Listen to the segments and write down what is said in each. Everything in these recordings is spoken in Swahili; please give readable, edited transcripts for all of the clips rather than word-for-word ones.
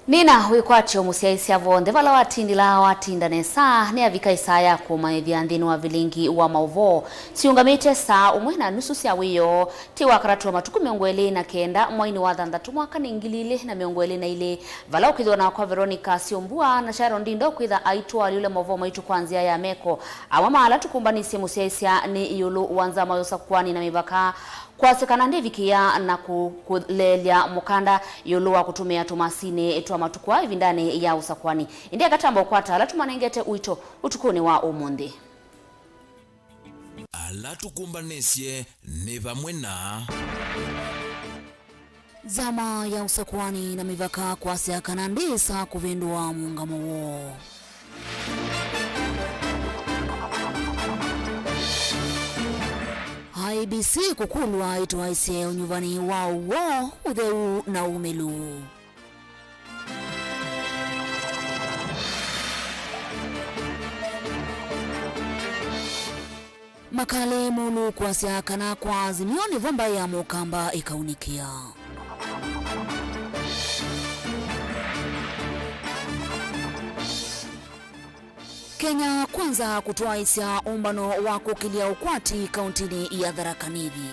Nina wikwacho musiaisi avonde vala watindila watindane saa ni avika isaa yako maithianthini wa Vilingi wa Mauvoo siungamite saa umwe na nusu cia wiyo ti wakaratu wa matuku 29 mwaini wa thanthatu mwaka ni 2022 vala ukithwa na kwa VERONICAH SYOMBUA na Sharon Dindo kwitha aitwa aliule Mauvoo maitu kwanzia ya meko awama ala tukumbanisi musiaisia ni iulu wanza mayo sakwani na mibaka kwa sekana ndivikia na kulelia mukanda yoluwa kutumia tumasine twa matukwa ivindani ya usakwani india katambo kwata ala tumanengete uito utukuni wa umundi ala tukumbanesye ni vamwe na zama ya usakwani na mivaka kwa sekana ndisa kuvindua muungamo wo IBC kukulwa ituwaise unyuvani wao wo udheu na umelu. Makale mulu kwa siakana kwa azimioni vamba ya mukamba ikaunikia. Kenya kwanza kutoa isia umbano wa kukilia ukwati kauntini ya Tharaka Nithi.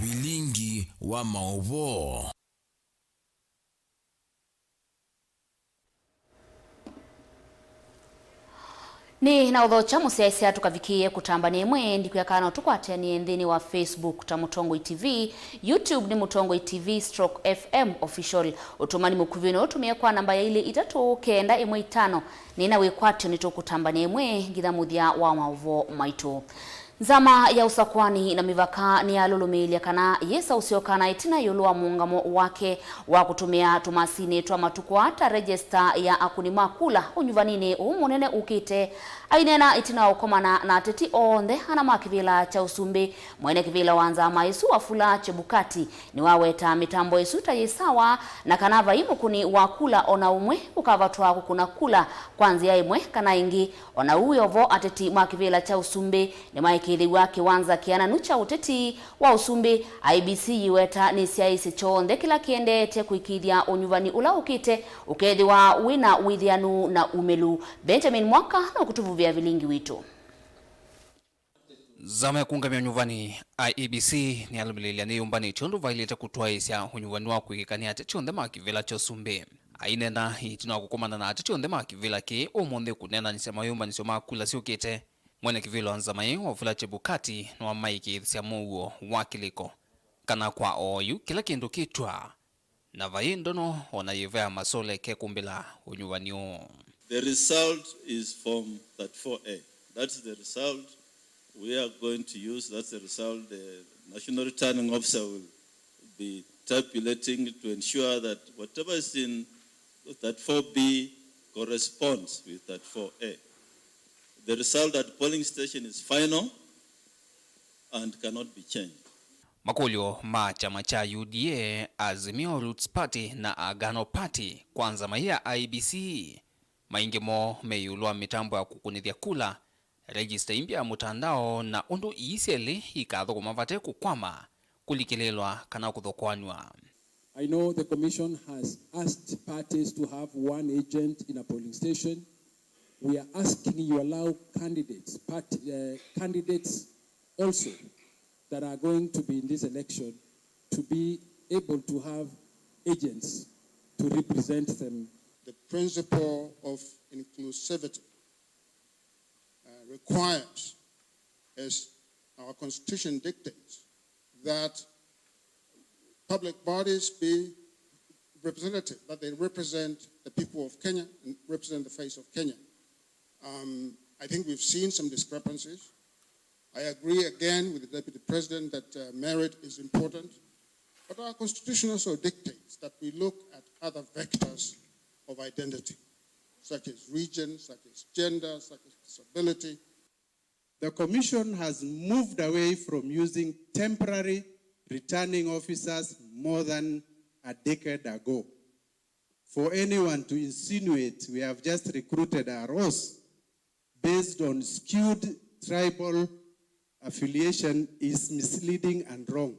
Vilingi wa Mauvoo. Ni na udhocha musiaisia tukavikie kutambani mwe ndiku yakana tukwateni nthini wa Facebook ta Mutongoi TV, YouTube ni Mutongoi TV/FM official. Utumani mukuvino utumia kwa namba ya ile 3915 nina wekwatyo nitukutambani mwe ngithamuthia wa Mauvoo maitu. Zama ya usakwani na mivaka ni alulumilia kana yesa usiokana itina yoluwa muungamo wake wa kutumia tumasini twa matukwa hata register ya akunima kula unyuvanini umunene ukite ainena itina ukomana na teti onde hana makivila cha usumbi mwene kivila wanza maisu wafula chebukati ni waweta mitambo isuta yesawa na kanava imu kuni wakula ona umwe ukavatwa kukuna kula kwanzia imwe kana ingi ona uyovo ateti makivila cha usumbi ni maikidhi wake wanza kiana nucha uteti wa usumbi IBC yiweta ni siaisi chonde kila kiendete kuikidhia unyuvani ula ukite ukedhi wa wina withianu na umelu Benjamin Mwaka na kutuvuvia Vilingi witu. Zama ya kuungamia unyuvani IEBC ni alumililia ni umbani chondu vaileta kutuwa isia unyuvani wa kuikikania chonde makivila cha usumbi. Ainena itina kukomanda na chonde makivila ki umonde kunena nisema yumba nisema kula siukite. Mwene kivilo anzamai wafula chebukati na wamaiki sia Mauvoo wakiliko. Kana kwa oyu kila kindu kitwa. Na vaindono wanayivea masole ke kumbila unyuvani. The result is from that 4A. That's the result we are going to use. That's the result the National Returning Officer will be tabulating to ensure that whatever is in that 4B corresponds with that 4A. The result at the polling station is final and cannot be changed. Makulio ma chama cha UDA, Azimio Roots Party na Agano Party kwanza maia IBC. Maingemo meyulwa mitambo ya kukunithia kula, register impya mutandao na undu iisele ikatho kumavate kukwama kulikilelwa kana kuthokwanwa. I know the commission has asked parties to have one agent in a polling station. We are asking you allow candidates also that are going to be in this election to be able to have agents to represent them. The principle of inclusivity requires, as our constitution dictates, that public bodies be representative, that they represent the people of Kenya and represent the face of Kenya. I think we've seen some discrepancies. I agree again with the Deputy President that merit is important, but our constitution also dictates that we look at other vectors of identity, such as region, such as gender, such as disability. The commission has moved away from using temporary returning officers more than a decade ago. For anyone to insinuate we have just recruited a Ross based on skewed tribal affiliation is misleading and wrong.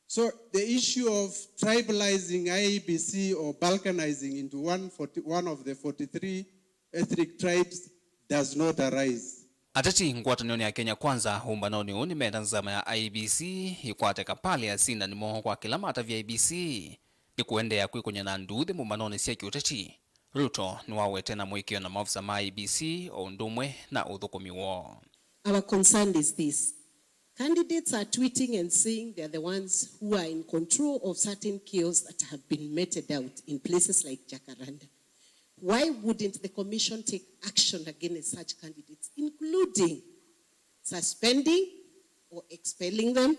So the issue of tribalizing IEBC or balkanizing into one of the 43 ethnic tribes does not arise. Atati ngwatanio ya Kenya Kwanza umbanoni unimenda nzama ya IEBC ikwate kapale asinda ni moho kwa kilamata vya IEBC ni kuendea kwikonya na nduthi mumbanoni siya kiutati. Ruto ni wawe tena mwikio na maafisa ma IEBC ondumwe na udhukumiwo. Our concern is this. Candidates are tweeting and saying they are the ones who are in control of certain kiosks that have been meted out in places like Jacaranda. Why wouldn't the commission take action against such candidates, including suspending or expelling them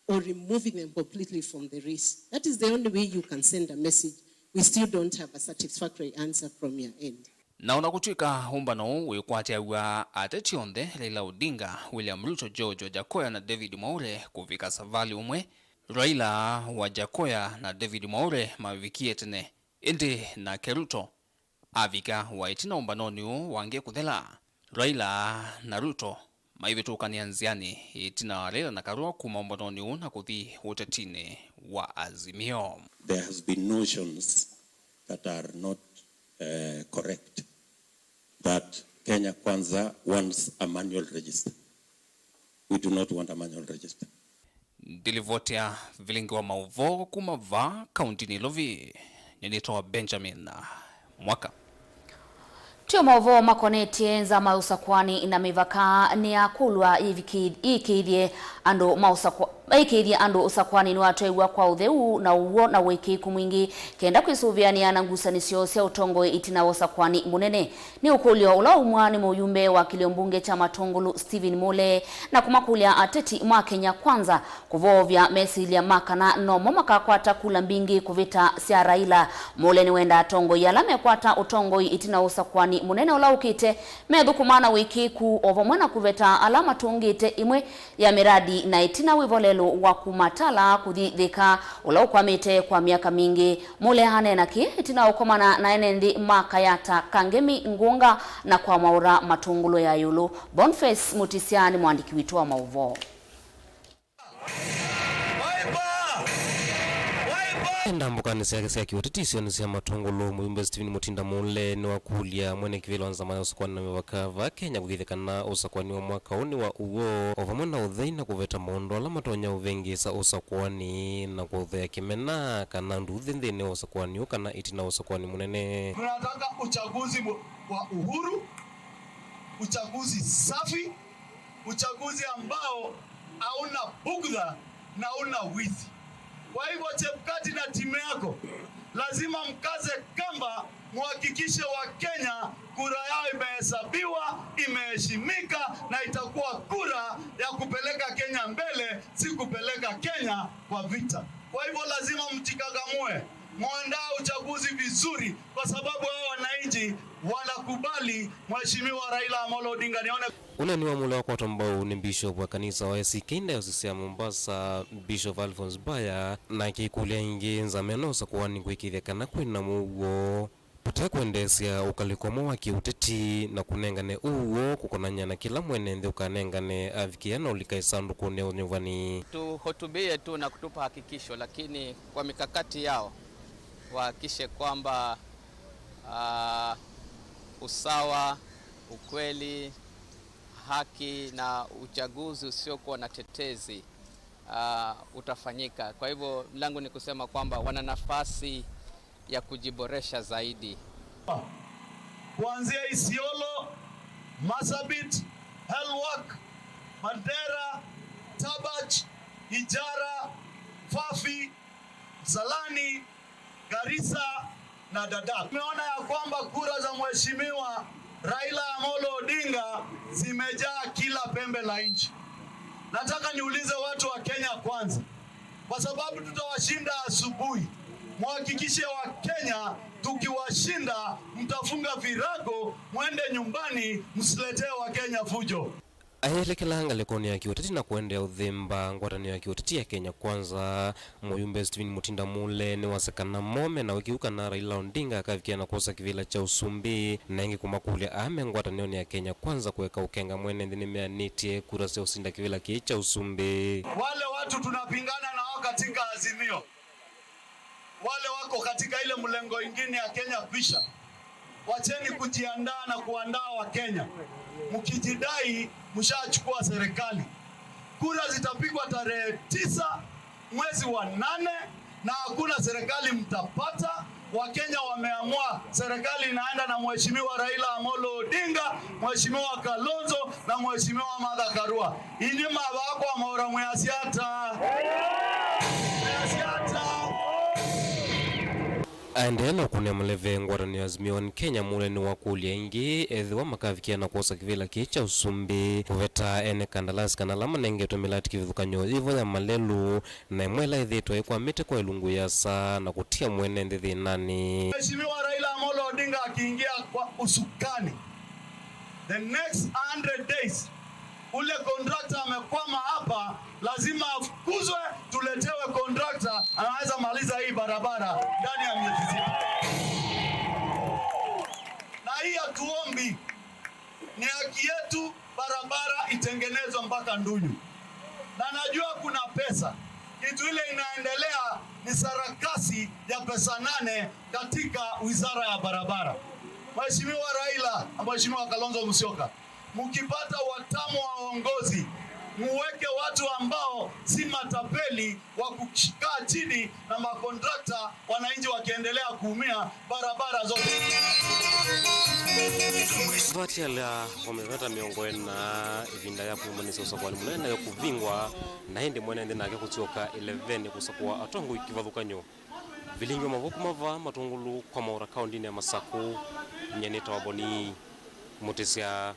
or removing them completely from the race? That is the only way you can send a message. We still don't have a satisfactory answer from your end. Na unakutuika umbano wikwatia wa atetionde Raila Odinga, William Ruto, George Wajakoya na David Mwaure kufika savali umwe. Raila Wajakoya na David Mwaure mavikie tene indi na Keruto avika waitina umbanoni wange kuthela. Raila na Ruto maivitu nziani itina Raila na Karua kuma umbanoni na kuthi utetine wa Azimio. There has been notions that are not correct, that Kenya Kwanza wants a manual register. We do not want a manual register. Dilivotia Vilingi wa Mauvoo kumava kaunti Nilovi. Nyenitoa Benjamin Mwaka. Tio Mauvoo makonetie nza mausakwani ina mivaka ni akulwa ikidhie ando usakwani ni watoewa kwa utheu na uwo na wiki kumwingi kenda kwisuviania na ngusanisio cia utongo itina usakwani munene ni ukulio ula umwani muyumbe wa kiliombunge cha Matongulu Stephen Mule na kumakulia ateti mwa Kenya Kwanza kuvovya mesilia makana no momaka kwata kula mbingi kuvita cia Raila. Mule ni wenda atongo yalame kwata utongo itina usakwani munene ula ukite medhukumana wiki ku ovomwana kuveta alama tungite imwe ya miradi na itina wivolelo wa kumatala kuthithika ula ukwamite kwa miaka mingi. Mule hanena ki itina ukomana na enendi makayata kangemi ngunga na kwa maura Matungulu ya yulu. Boniface Mutisiani mwandiki witu wa Mauvoo. Ndambukani sia kiwatitisio ni sia Matungulu muyumbe Stephen Mutinda Mule ni wakulia mwene kivilo wanzamani usakwani na mewakava Kenya kuthithikana usakwani wa mwaka uni wa uwo ovamona uthei na kuveta mondo ala matonya uvengi sa usakwani na kuthea kimena kana nduthi nthini usakwani kana itina usakwani munene. Tunataka uchaguzi wa uhuru, uchaguzi safi, uchaguzi ambao hauna bugdha na hauna wizi. Kwa hivyo Chebukati na timu yako lazima mkaze kamba, muhakikishe wa Kenya kura yao imehesabiwa, imeheshimika na itakuwa kura ya kupeleka Kenya mbele, si kupeleka Kenya kwa vita. Kwa hivyo lazima mjikagamue, muandaa uchaguzi vizuri, kwa sababu hao wananchi wanakubali Mheshimiwa Raila Amolo Odinga. Nione ule ni Mule wa kwata mbao ni bishop wa kanisa wa SK Diocese ya Mombasa, Bishop Alphonse Baya na kikulia ingi nzameno usakwani kuikithekana kwina muwo putakwendesya ukalikomo wa kiuteti na kunengane uwo kukonanya na kila mwene nthi ukanengane avikiana ulikaisandu kune unyuvani. Tuhotubie tu na kutupa hakikisho, lakini kwa mikakati yao wahakishe kwamba usawa, ukweli, haki na uchaguzi usiokuwa na tetezi utafanyika. Kwa hivyo mlango ni kusema kwamba wana nafasi ya kujiboresha zaidi. Kuanzia Isiolo, Masabit, Helwak, Mandera, Tabach, Ijara, Fafi, Salani, Garissa na Dadaab. Tumeona ya kwamba kura za Mheshimiwa Raila Amolo Odinga zimejaa kila pembe la nchi. Nataka niulize watu wa Kenya Kwanza, kwa sababu tutawashinda asubuhi, muhakikishe wa Kenya tukiwashinda mtafunga virago mwende nyumbani, msiletee wa Kenya fujo. aelekela ngalekoni ya kiuteti na kuendea uthimba ngwatanio ya kiuteti ya Kenya Kwanza. Muyumbe Stephen Mutinda Mule ni wasekana mome na wikiuka na Raila Odinga akafikia na kosa kivila cha usumbi na ingi kumakule ame ngwatanio ya Kenya Kwanza kuweka ukenga mwene ndini meanitie kurasi ya usinda kivila cha usumbi. Wale watu tunapingana na wao katika Azimio, wale wako katika ile mlengo ingine ya Kenya Kwisha, wacheni kujiandaa na kuandaa wa Kenya. Mkijidai mshachukua serikali. Kura zitapigwa tarehe 9 mwezi wa 8 na hakuna serikali mtapata. Wakenya wameamua serikali inaenda na Mheshimiwa Raila Amolo Odinga, Mheshimiwa Kalonzo na Mheshimiwa Martha Karua. Inyuma wako amaura mwasiata. Aendeana kunia mleve ngwatanio Azimio Kenya Mule ni wakulia ingi ethiwa makavikia na kosa kivila cha usumbi kuveta ene kandalas kanalama nengeto milati kivithukanyo ivo ya malelu na imwela ithitwa ikwamite kwa ilungu yasa na kutia mwene ndithi nani. Mheshimiwa Raila Amolo Odinga akiingia kwa usukani, the next 100 days ule contractor amekwama hapa, lazima afukuzwe, tuletewe contractor anaweza maliza hii barabara ndani ya miezi 6. Na hii hatuombi, ni haki yetu barabara itengenezwe mpaka Ndunyu. Na najua kuna pesa. Kitu ile inaendelea ni sarakasi ya pesa 8 katika wizara ya barabara. Mheshimiwa Raila na Mheshimiwa Kalonzo Musyoka, mkipata watamu wa uongozi, muweke watu ambao si matapeli wa kukaa chini na makontrakta, wananchi wakiendelea kuumia barabara zote. Vati ala wamevata miongo na ivinda ya kumanisa usakwani munene ya kuvingwa na hindi mwene ndina ake kutioka 11 kusakuwa atongu ikivathukanyo. Vilingi Mauvoo mava matungulu kwa maura kaundini ya Masaku nyeneta waboni mutesia.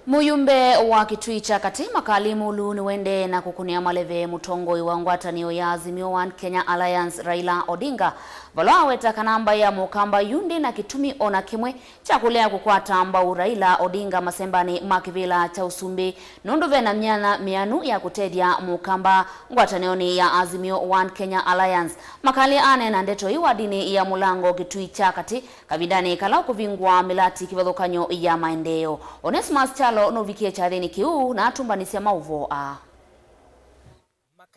Muyumbe wa kitui cha katima kalimu luni wende na kukunia maleve mutongoi wa ngwatanio ya Azimio One Kenya Alliance Raila Odinga valwa weta kanamba ya mukamba yundi na kitumi ona kimwe cha kulea kukwata amba Raila Odinga masembani makivila cha usumbi nunduve na mnyana mianu ya kutedia mukamba ngwatanioni ya Azimio One Kenya Alliance makali ane na ndeto iwa dini ya mulango kitui cha kati kavidani kalau kuvingwa milati kivathukanyo ya maendeo. Onesmus Chalo novikie chathini kiu na atumbanisia Mauvoo a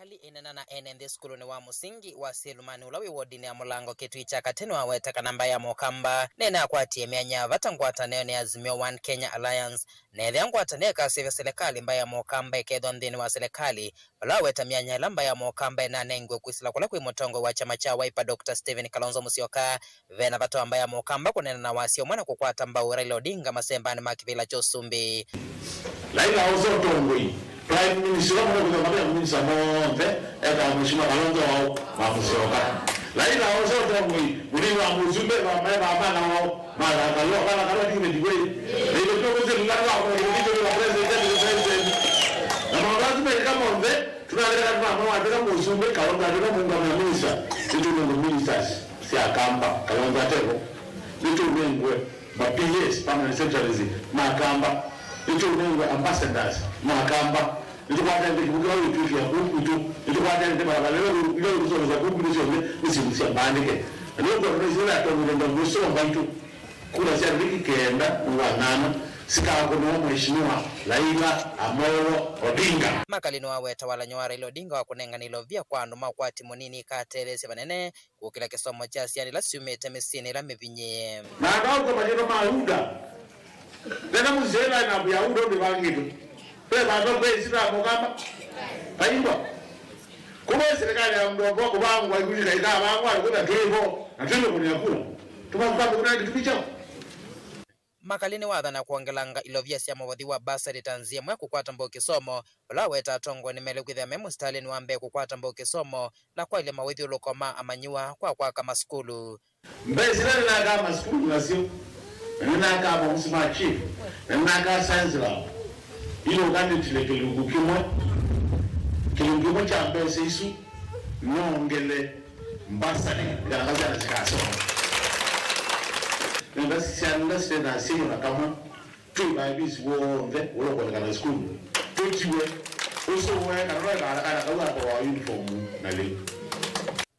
makali enana na enende skulu ni wa musingi wa Silumani ulawi wodini ya mulango kitui cha kateni wa weta kanamba ya mukamba nena akwatie mianya vatangwataneo ni Azimio One Kenya Alliance na ngwataneo kasi vya serikali mbaya mukamba ikedwa ndini wa serikali wala weta mianya lamba ya mukamba na nengwe kuisila kula kuimotongo wa chama cha Wiper Dr. Stephen Kalonzo Musyoka vena vato ambaya mukamba kunena na wasio mwana kukwata mbao Raila Odinga masembani makivila chosumbi Laila ozo tongoi Prime Minister wa mwana kwa minister monte eka mheshimiwa Kalonzo wa Musyoka. Laila ozo tongoi uli wa muzumbe wa mama na wao mara kalio kana kana dime diwe. Ile ndio kwa zile ngara wa ndio wa president. Na mwanzo kama monte tunaleta kama mama wa muzumbe Kalonzo ndio mungu wa minister. Ndio ndio ministers si akamba Kalonzo ateko. Ndio ngwe ba PS permanent secretaries makamba ito nengwe ambassadors makamba ito kwa tende kibukira witu ya kutu ito kwa tende barabara leo kuzo za kuku nisimusia bandike leo kwa president atongo ndo mwisho mbantu kuna sia riki kenda wanana sikako no mheshimiwa Raila Amolo Odinga makalino wawe tawala nywa Raila Odinga wa kunenganilo vya kwa nduma kwa timunini katerese banene kukila kisomo cha siani la siumete mesini la mevinye na ndio majeno mahuda Nena muzela na buyaudo ni wangitu. Peba ndo kwezi na mukamba. Paimba. Kuma serikali ya mdogo wako wangu waikuji kaika wangu alikuwa tulivo. Na tulivo kunyakula. Tumafuka kuna kitu kicho. Makalini wadha na kuangelanga ilovia siya mwadhi wa basari tanzia mwe kukwata mbo kisomo wala weta tongo ni mele kwithia memu Stalin wambe kukwata mbo kisomo na kwa ile mawidhi ulokoma amanyua kwa kama skulu. Mbezi na kama skulu na sio. Nina kama msima chief, nina kama science lab. Ilo gani tile kilungu cha mbese isu nongele mbasani ya kaza na zikaso. Nenda sisi na sio na kama tu ba bisi wonde ulo kwa kana school tuchiwe uso wena kana kwa uniform na leo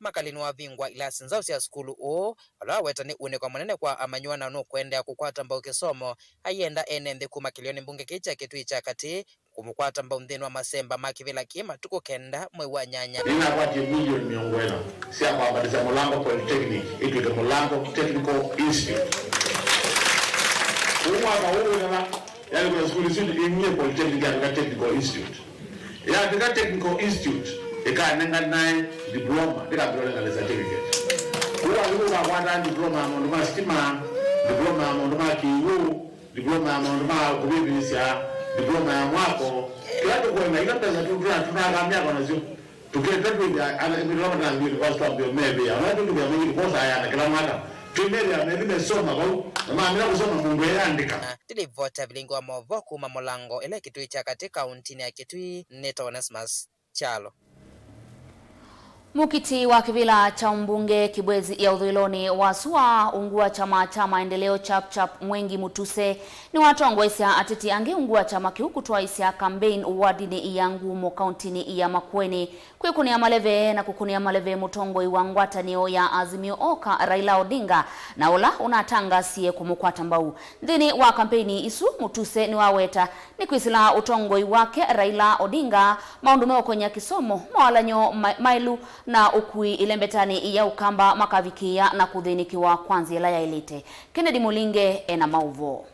makalini wa vingwa ila sinzao cia skulu o ala wetani une kwa manene kwa amanywana no kwenda kukwata mbao kisomo ayenda enende kuma kilioni mbunge kicha kitu icha kati kumukwata mbao mthini wa masemba makivila kima tuko kenda mwe wa nyanya nina kwati milioni miongwena sia kwa abadiza Mulango Polytechnic itu the Mulango Technical Institute umwaka huu na yani kwa skulu zidi imye Polytechnic ya Technical Institute ya the Technical Institute ikaanenga naye diploma ndikabyolenga le certificate kuwa luka kwanda diploma amondu stima diploma amondu kiwu diploma amondu kubibisya diploma ya mwako kiatu kwa ina pesa tunakamia kwa nazio tuketatu ana diploma na university of Maybe ana ndio kwa mimi kosa haya kila mwaka tumelia nimesoma kwa maana kusoma mungu yaandika tilivota Vilingi wa Mauvoo kuma Mulango ile Kitui cha katika kaunti ya Kitui Neto Onesmus Chalo. Mukiti wa kivila cha mbunge Kibwezi ya Udhiloni wasua ungua chama cha maendeleo chap Mwengi Mutuse ni watongo isia atiti ange ungua chama kiukutwa isia campaign uwadini ya Ngumo kauntini ya Makueni kuikunia maleve na kukunia maleve mutongo iwangwata niyo ya Azimio Oka Raila Odinga na ula unatanga siye kumukwata mbau ndini wa kampeni isu Mutuse ni waweta ni kuisila utongo iwake Raila Odinga maundumeo kwenye kisomo mawalanyo mailu na ukui ilembetani ya ukamba makavikia na kudhinikiwa kwanzi la ya ilite. Kennedy Mulinge ena Mauvoo.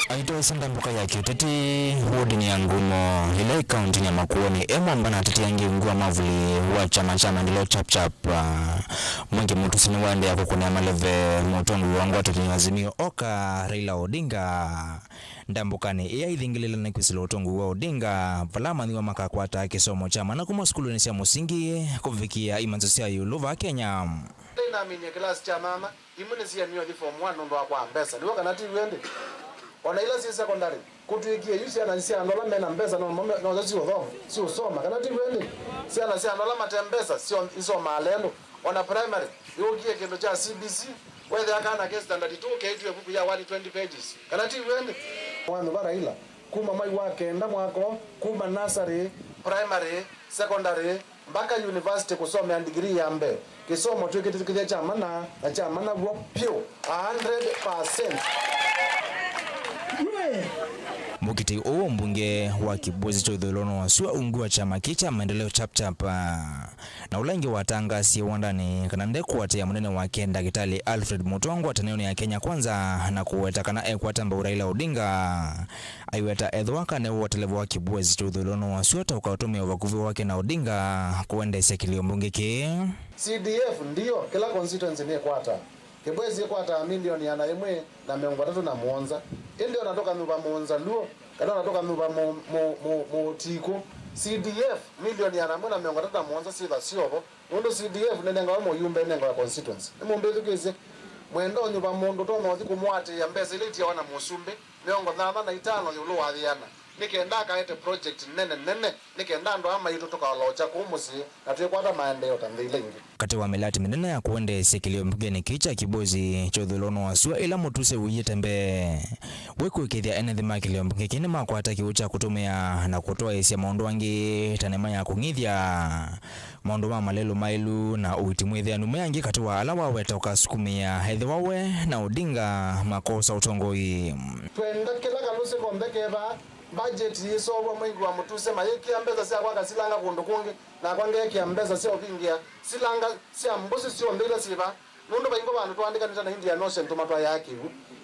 Aito sanda mbuka ya kiuteti wodi ya Ngumo ile kaunti ya Makueni mbana atati yangi ngua mavuli wa chama maendeleo chap Mwengi Mutuse ni wande ya kukunia maleve mutongo wangu atati Azimio Oka Raila Odinga ndambukani iya ithingilila na kwisila utongo wa Odinga valama niwa makakwata kisomo chama na kuma skulu cia musingi kuvikia imanzo cia yuluva Kenya na mini class cha mama imune cia niyo di form 1 ndo kwa mbesa niwo kana ti wende ona ila si secondary kutuikie yusi ana cia andola mena mbesa no zazi udho si usoma kana ti wende si ana cia andola matembesa sio isoma lelo ona primary yogie kendo cha CBC whether akana ke standard 2 ke buku ya 120 pages kana ti wende wandu Raila kuma mai wake nda mwako kuma nursery primary secondary mpaka university kusoma degree ya mbe kisomo tu kitu chama na chama na pio 100%. Mukiti o mbunge wa Kibwezi cha Udholono wasua ungua chama kicha maendeleo chap na ulangi watanga si wandani kana ndeku watia munene wa Kenda Kitali Alfred Mutongo ataneno ya Kenya kwanza na kuweta kana ekwatamba Raila Odinga aiweta edwaka ne watelevo wa Kibwezi cha Udholono wasua ta ukatumia wakuvi wake na Odinga kuenda isekilio mbunge ki CDF ndio kila constituency ni kwata Kibwezi kwata milioni ya naimwe na 307 ndio natoka mba muonza luo kada natoka mba mu tiko CDF milioni ya naimwe na 307 sida siobo ndo CDF nenga wa yumbe nenga wa constituency mumbe tukeze mwendo nyumba mundu to no thikumwate ya mbesa ile tia wana musumbe 35 yulo wathiana nikenda kaete project nene nikenda ndo ama ito toka locha kumusi na tukwata maendeleo Vilingi kati wa melati minene ya kuende sekilio mgeni kicha Kibwezi cha Udholono wasua ila Mutuse uyitembe weku ikithia ene thima kilio mgeni kine makwata kiucha kutumia na kutoa isia maundu wangi tanema ya kungithia maundu malelu mailu na uitimwithia nume yangi kati wa alawa wetoka sukumia hedhi wawe na Odinga makosa utongoi twenda kila kaluse kombeke ba budget yeso wa Mwengi wa Mutuse mayeki ambeza sia kwa silanga kundu kungi na kwangeke ambeza sia ovingia silanga sia mbusi sio mbele siba nundo bayingo bantu twandika nita na Indian Ocean tomatwa yake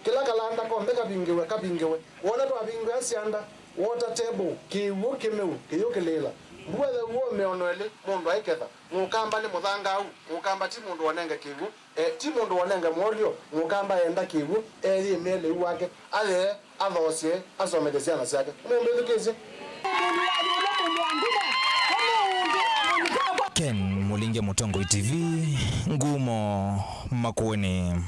kila kalanda kombeka bingewe wona to abingewe asianda water table kiwu kimeu kiyokelela bwele wo meonwele mundu aiketha mukamba ni muthanga au mukamba ti mundu wanenge kiwu ti mundu wanenge molio mukamba enda kiwu eri mele wake ale avosie asomede siana siake mumbe dukeze Ken Mulinge Mutongo TV Ngumo Makueni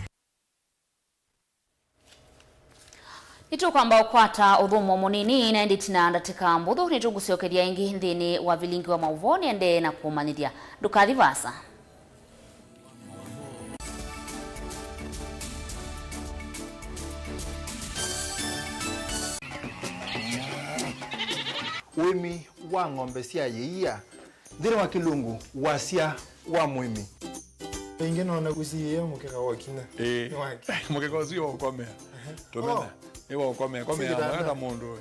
Itu kwamba ukwata udhumo munini na nditina ndatika mbudhu nitugusiokeria ingi ndini wa Vilingi wa Mauvoo ende na kumanithia dukathi vasa wimi wa ng'ombe cia yeia thiri wa kilungu wasia wa mwimi ingi no na gusiye mukeka wakina mukeka ucio ukomea tumena ewa ukomea mwana mundu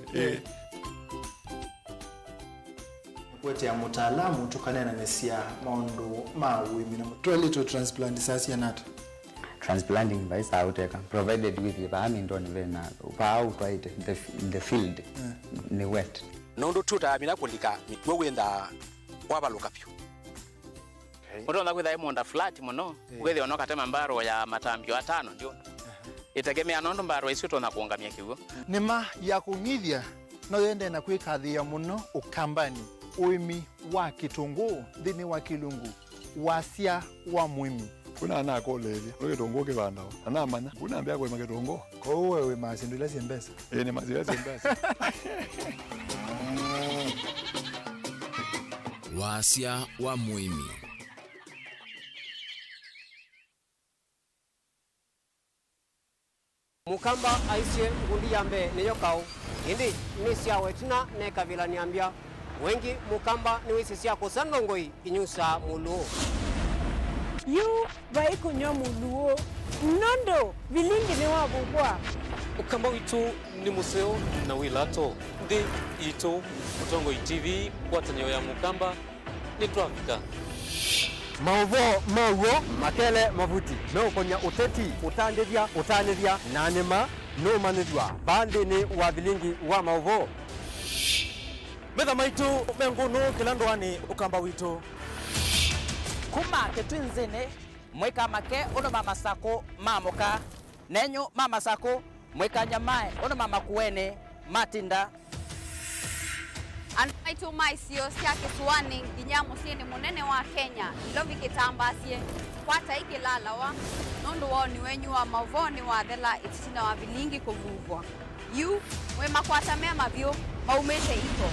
kwete ya mutaalamu tukanena nesia maundu ma wimi na toilet transplant sasa nata transplanting by sauteka provided with the amindoni vena upau twaite the field ni wet nondo tuta mina kulika mitwe wenda wabaluka pyo Utonda kwitha imonda flat muno ugethi onoka tema mbaro ya matambio atano ndio itegemea nondo mbaro icio tona kuongamia kiugo nima ya kunyithia no yende na kwikathia muno ukambani uimi wa kitungu thini wa kilungu wasia wa mwimi kuna ana kolevya lo kitungu kibanda ana manya kuna ambia kwa kitungu ko wewe masindula sembesa ni mazira sembesa wasia wa mwimi mukamba aisye ngundi yambe neyo kao indi nisya wetina ne kabila niambia wengi mukamba ni wisi sya kusandongoi inyusa muluo yu vai kunyo muluo nondo Vilingi ni wabukwa ukamba witu ni museo na wilato ndi ito Mutongo TV kwatanyo ya mukamba ni Twafika Mauvoo makele mavuti no konya uteti utandithia nanima no manithwa bandi ni wa Vilingi wa Mauvoo betha maitu mengunu kilandwani ukamba witu kuma ketwinzene mweka make ono mama sako mamoka nenyo mama sako mweka nyamae ono mama kuene matinda Anaitu maisio siya kisuani ginyamu sini munene wa Kenya ilovi kitambasie kwata iki lalawa nundu wao ni wenyu wa Mauvoo ni wa thela itisina wa Vilingi kuvuvwa yu wema kwata mema vyo maumete iko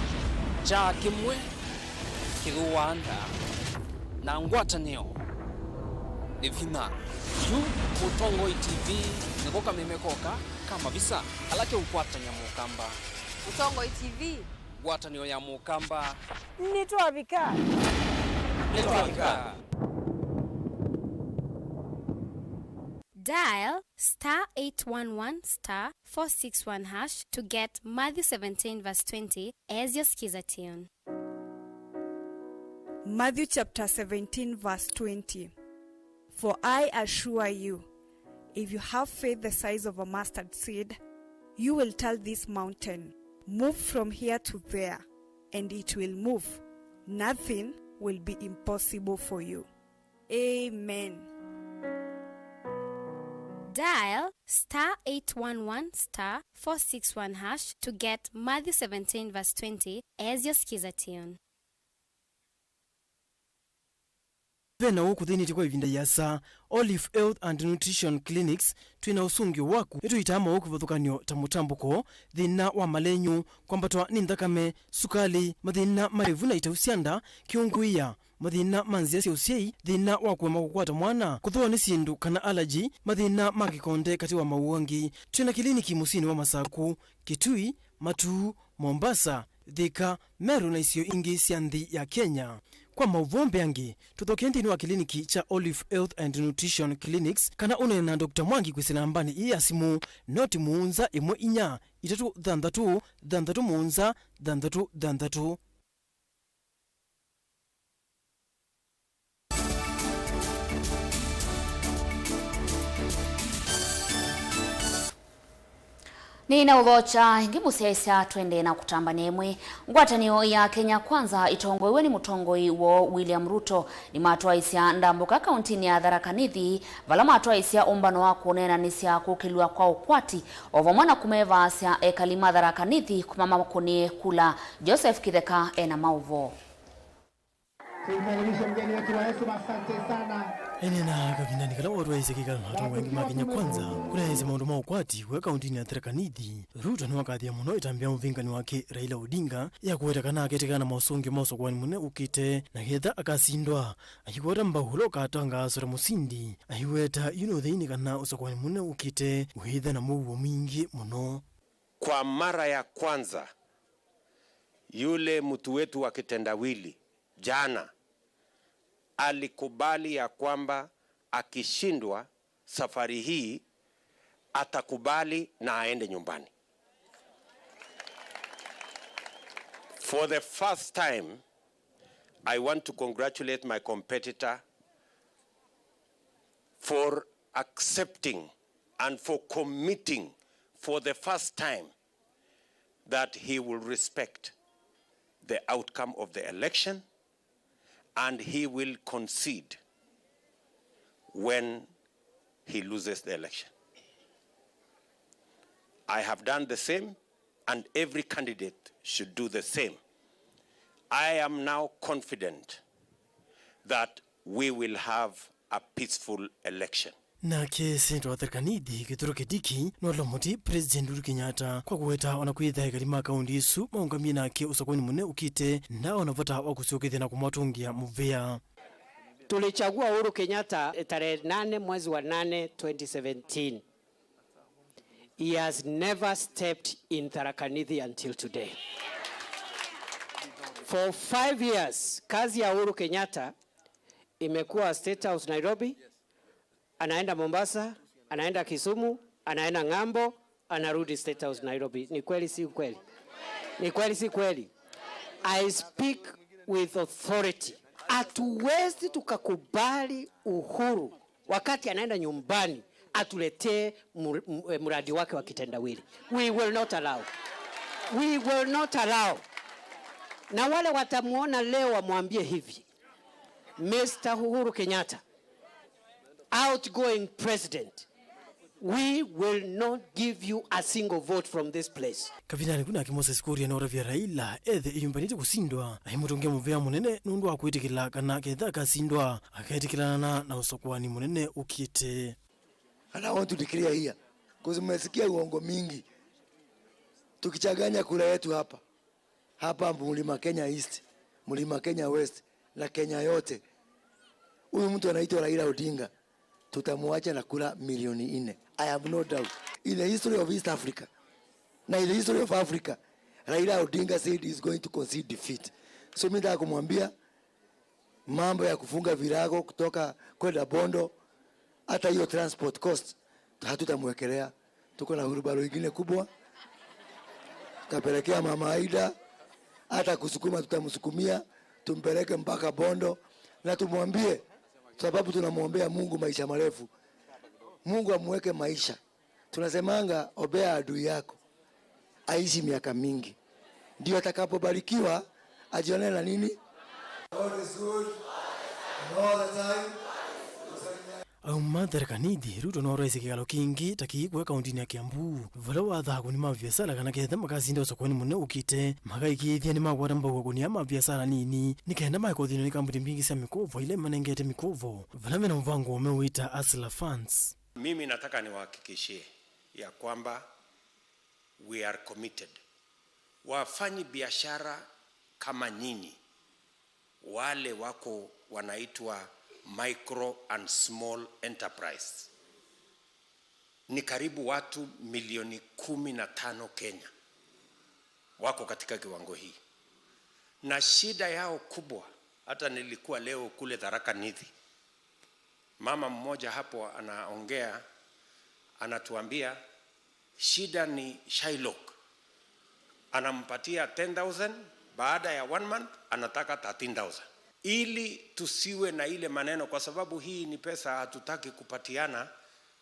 cha kimwe kiguwanda na ngwatanio evina yu Mutongo TV nikoka memekoka kama visa alake ukwatanya mukamba Mutongo TV ngwatanio ya mukamba ni Twafika Dial *811*461# to get Matthew 17 verse 20 as your skiza tune. Matthew chapter 17 verse 20. For I assure you, if you have faith the size of a mustard seed, you will tell this mountain, move from here to there, and it will move. Nothing will be impossible for you. Amen. Dial *811*461# to get Matthew 17 verse 20 as your skiza tune. Vena woku thini kwa ivinda yasa Olive Health and Nutrition Clinics twina usungi waku etu itama woku vathukanio ta mutambuko thina wa malenyu kwambatwa ni nthakame sukali mathina marevu na itausianda kiunguia mathina manzia cia usiei thina wa kuema kukwata mwana kuthua ni sindu kana allergy mathina makikonde kati wa mauangi twina kliniki musini wa Masaku Kitui Matu Mombasa Thika Meru na isio ingi cia nthi ya Kenya kwa mauvombe angi tuthokendini wa kliniki cha Olive Health and Nutrition Clinics kana unene na Dr. Mwangi kwisina ambani iya simu noti muunza imwe inya itatu dhandatu muunza dhandatu Nina uvocha ingi musiaisa twende na kutamba nemwe ngwatanio ya Kenya Kwanza itongoiwe ni mutongoi wo William Ruto ni matwaisia ndambuka kauntini ya Tharaka Nithi vala matwaisia umbano wa kuonena nisya kukilwa kwa ukwati ovo mwana kumeva sya ekalima Tharaka Nithi kumama kuni kula Joseph Kitheka ena Mauvoo enena kavindani kala watu waise kikala matu wengi ma Kenya Kwanza kuna eze maundu ma ukwati wa kauntini ya Tharaka Nithi Ruto ni wakathia muno itambia muvingani wake Raila Odinga ya kuwetekana aketekana mausungi mausokwani mune ukite na getha akasindwa ahikwata mbahulo katanga asura musindi ahiweta theini kana usokwani mune ukite uhitha na muvuo mingi muno kwa mara ya kwanza Yule mtu wetu wa kitendawili jana alikubali ya kwamba akishindwa safari hii atakubali na aende nyumbani. For the first time, I want to congratulate my competitor for accepting and for committing for the first time that he will respect the outcome of the election and he will concede when he loses the election. I have done the same, and every candidate should do the same. I am now confident that we will have a peaceful election. Nake Sento Atherkanidi Kituro Kediki Nolomoti President Uhuru Kenyatta kwa kuweta wanakuitha kalima kaundi isu maungamia nake usakoni mune ukite na wanavota wakusiokithia na kumatungia muvea. Tulichagua Uhuru Kenyatta tarehe 8 mwezi wa 8 2017. He has never stepped in Tharaka Nithi until today. For 5 years, kazi ya Uhuru Kenyatta imekuwa State House Nairobi, anaenda Mombasa, anaenda Kisumu, anaenda Ng'ambo, anarudi State House Nairobi. Ni kweli si kweli? Ni kweli si kweli? I speak with authority. Hatuwezi tukakubali Uhuru wakati anaenda nyumbani atuletee mradi wake wa kitendawili. We will not allow. We will not allow. Na wale watamuona leo wamwambie hivi, Mr. Uhuru Kenyatta, outgoing president, we will not give you a single vote from this place. Kavinani kuna kimosa sikuria na oravya Raila ethe iyumbanite kusindwa ahimutungia muvea munene nundu wa kuitikila kana ketha kasindwa akaitikilana na usokwani munene ukite. And I want to declare here, because mmesikia uongo mingi. Tukichaganya kura yetu hapa Mlima Kenya East, Mlima Kenya West na Kenya yote, huyu mtu anaitwa Raila Odinga tutamuacha na kura milioni 4. I have no doubt. In the history of East Africa, na in the history of Africa, Raila Odinga said he is going to concede defeat. So mimi nataka kumwambia mambo ya kufunga virago kutoka kwenda Bondo, hata hiyo transport cost hatutamwekelea. Tuko na hurubaro nyingine kubwa, tutapelekea Mama Aida, hata kusukuma tutamsukumia, tumpeleke mpaka Bondo na tumwambie, sababu tunamwombea Mungu maisha marefu. Mungu amweke maisha. Tunasemanga obea adui yako aishi miaka mingi, ndio atakapobarikiwa ajione na nini. God is good all the time. Au Atherkanidi Ruto no raisi kigalo kingi takikwe kaunti ya Kiambu vala wathaku ni mabiasara kana ketha makazinda usokoni mune ukite magaikithia ni magwata mbago kunia mabiasara nini nikenda maikothino ni kampuni mbingi cia mikovo ile manengete mikovo vala mena mvango umewita Asla Funds. Mimi nataka niwahakikishie ya kwamba we are committed. Wafanyi biashara kama nyinyi wale wako wanaitwa micro and small enterprise ni karibu watu milioni 15 Kenya wako katika kiwango hii, na shida yao kubwa, hata nilikuwa leo kule Tharaka Nithi, mama mmoja hapo anaongea, anatuambia shida ni Shylock, anampatia 10,000 baada ya 1 month anataka 13,000. Ili tusiwe na ile maneno, kwa sababu hii ni pesa hatutaki kupatiana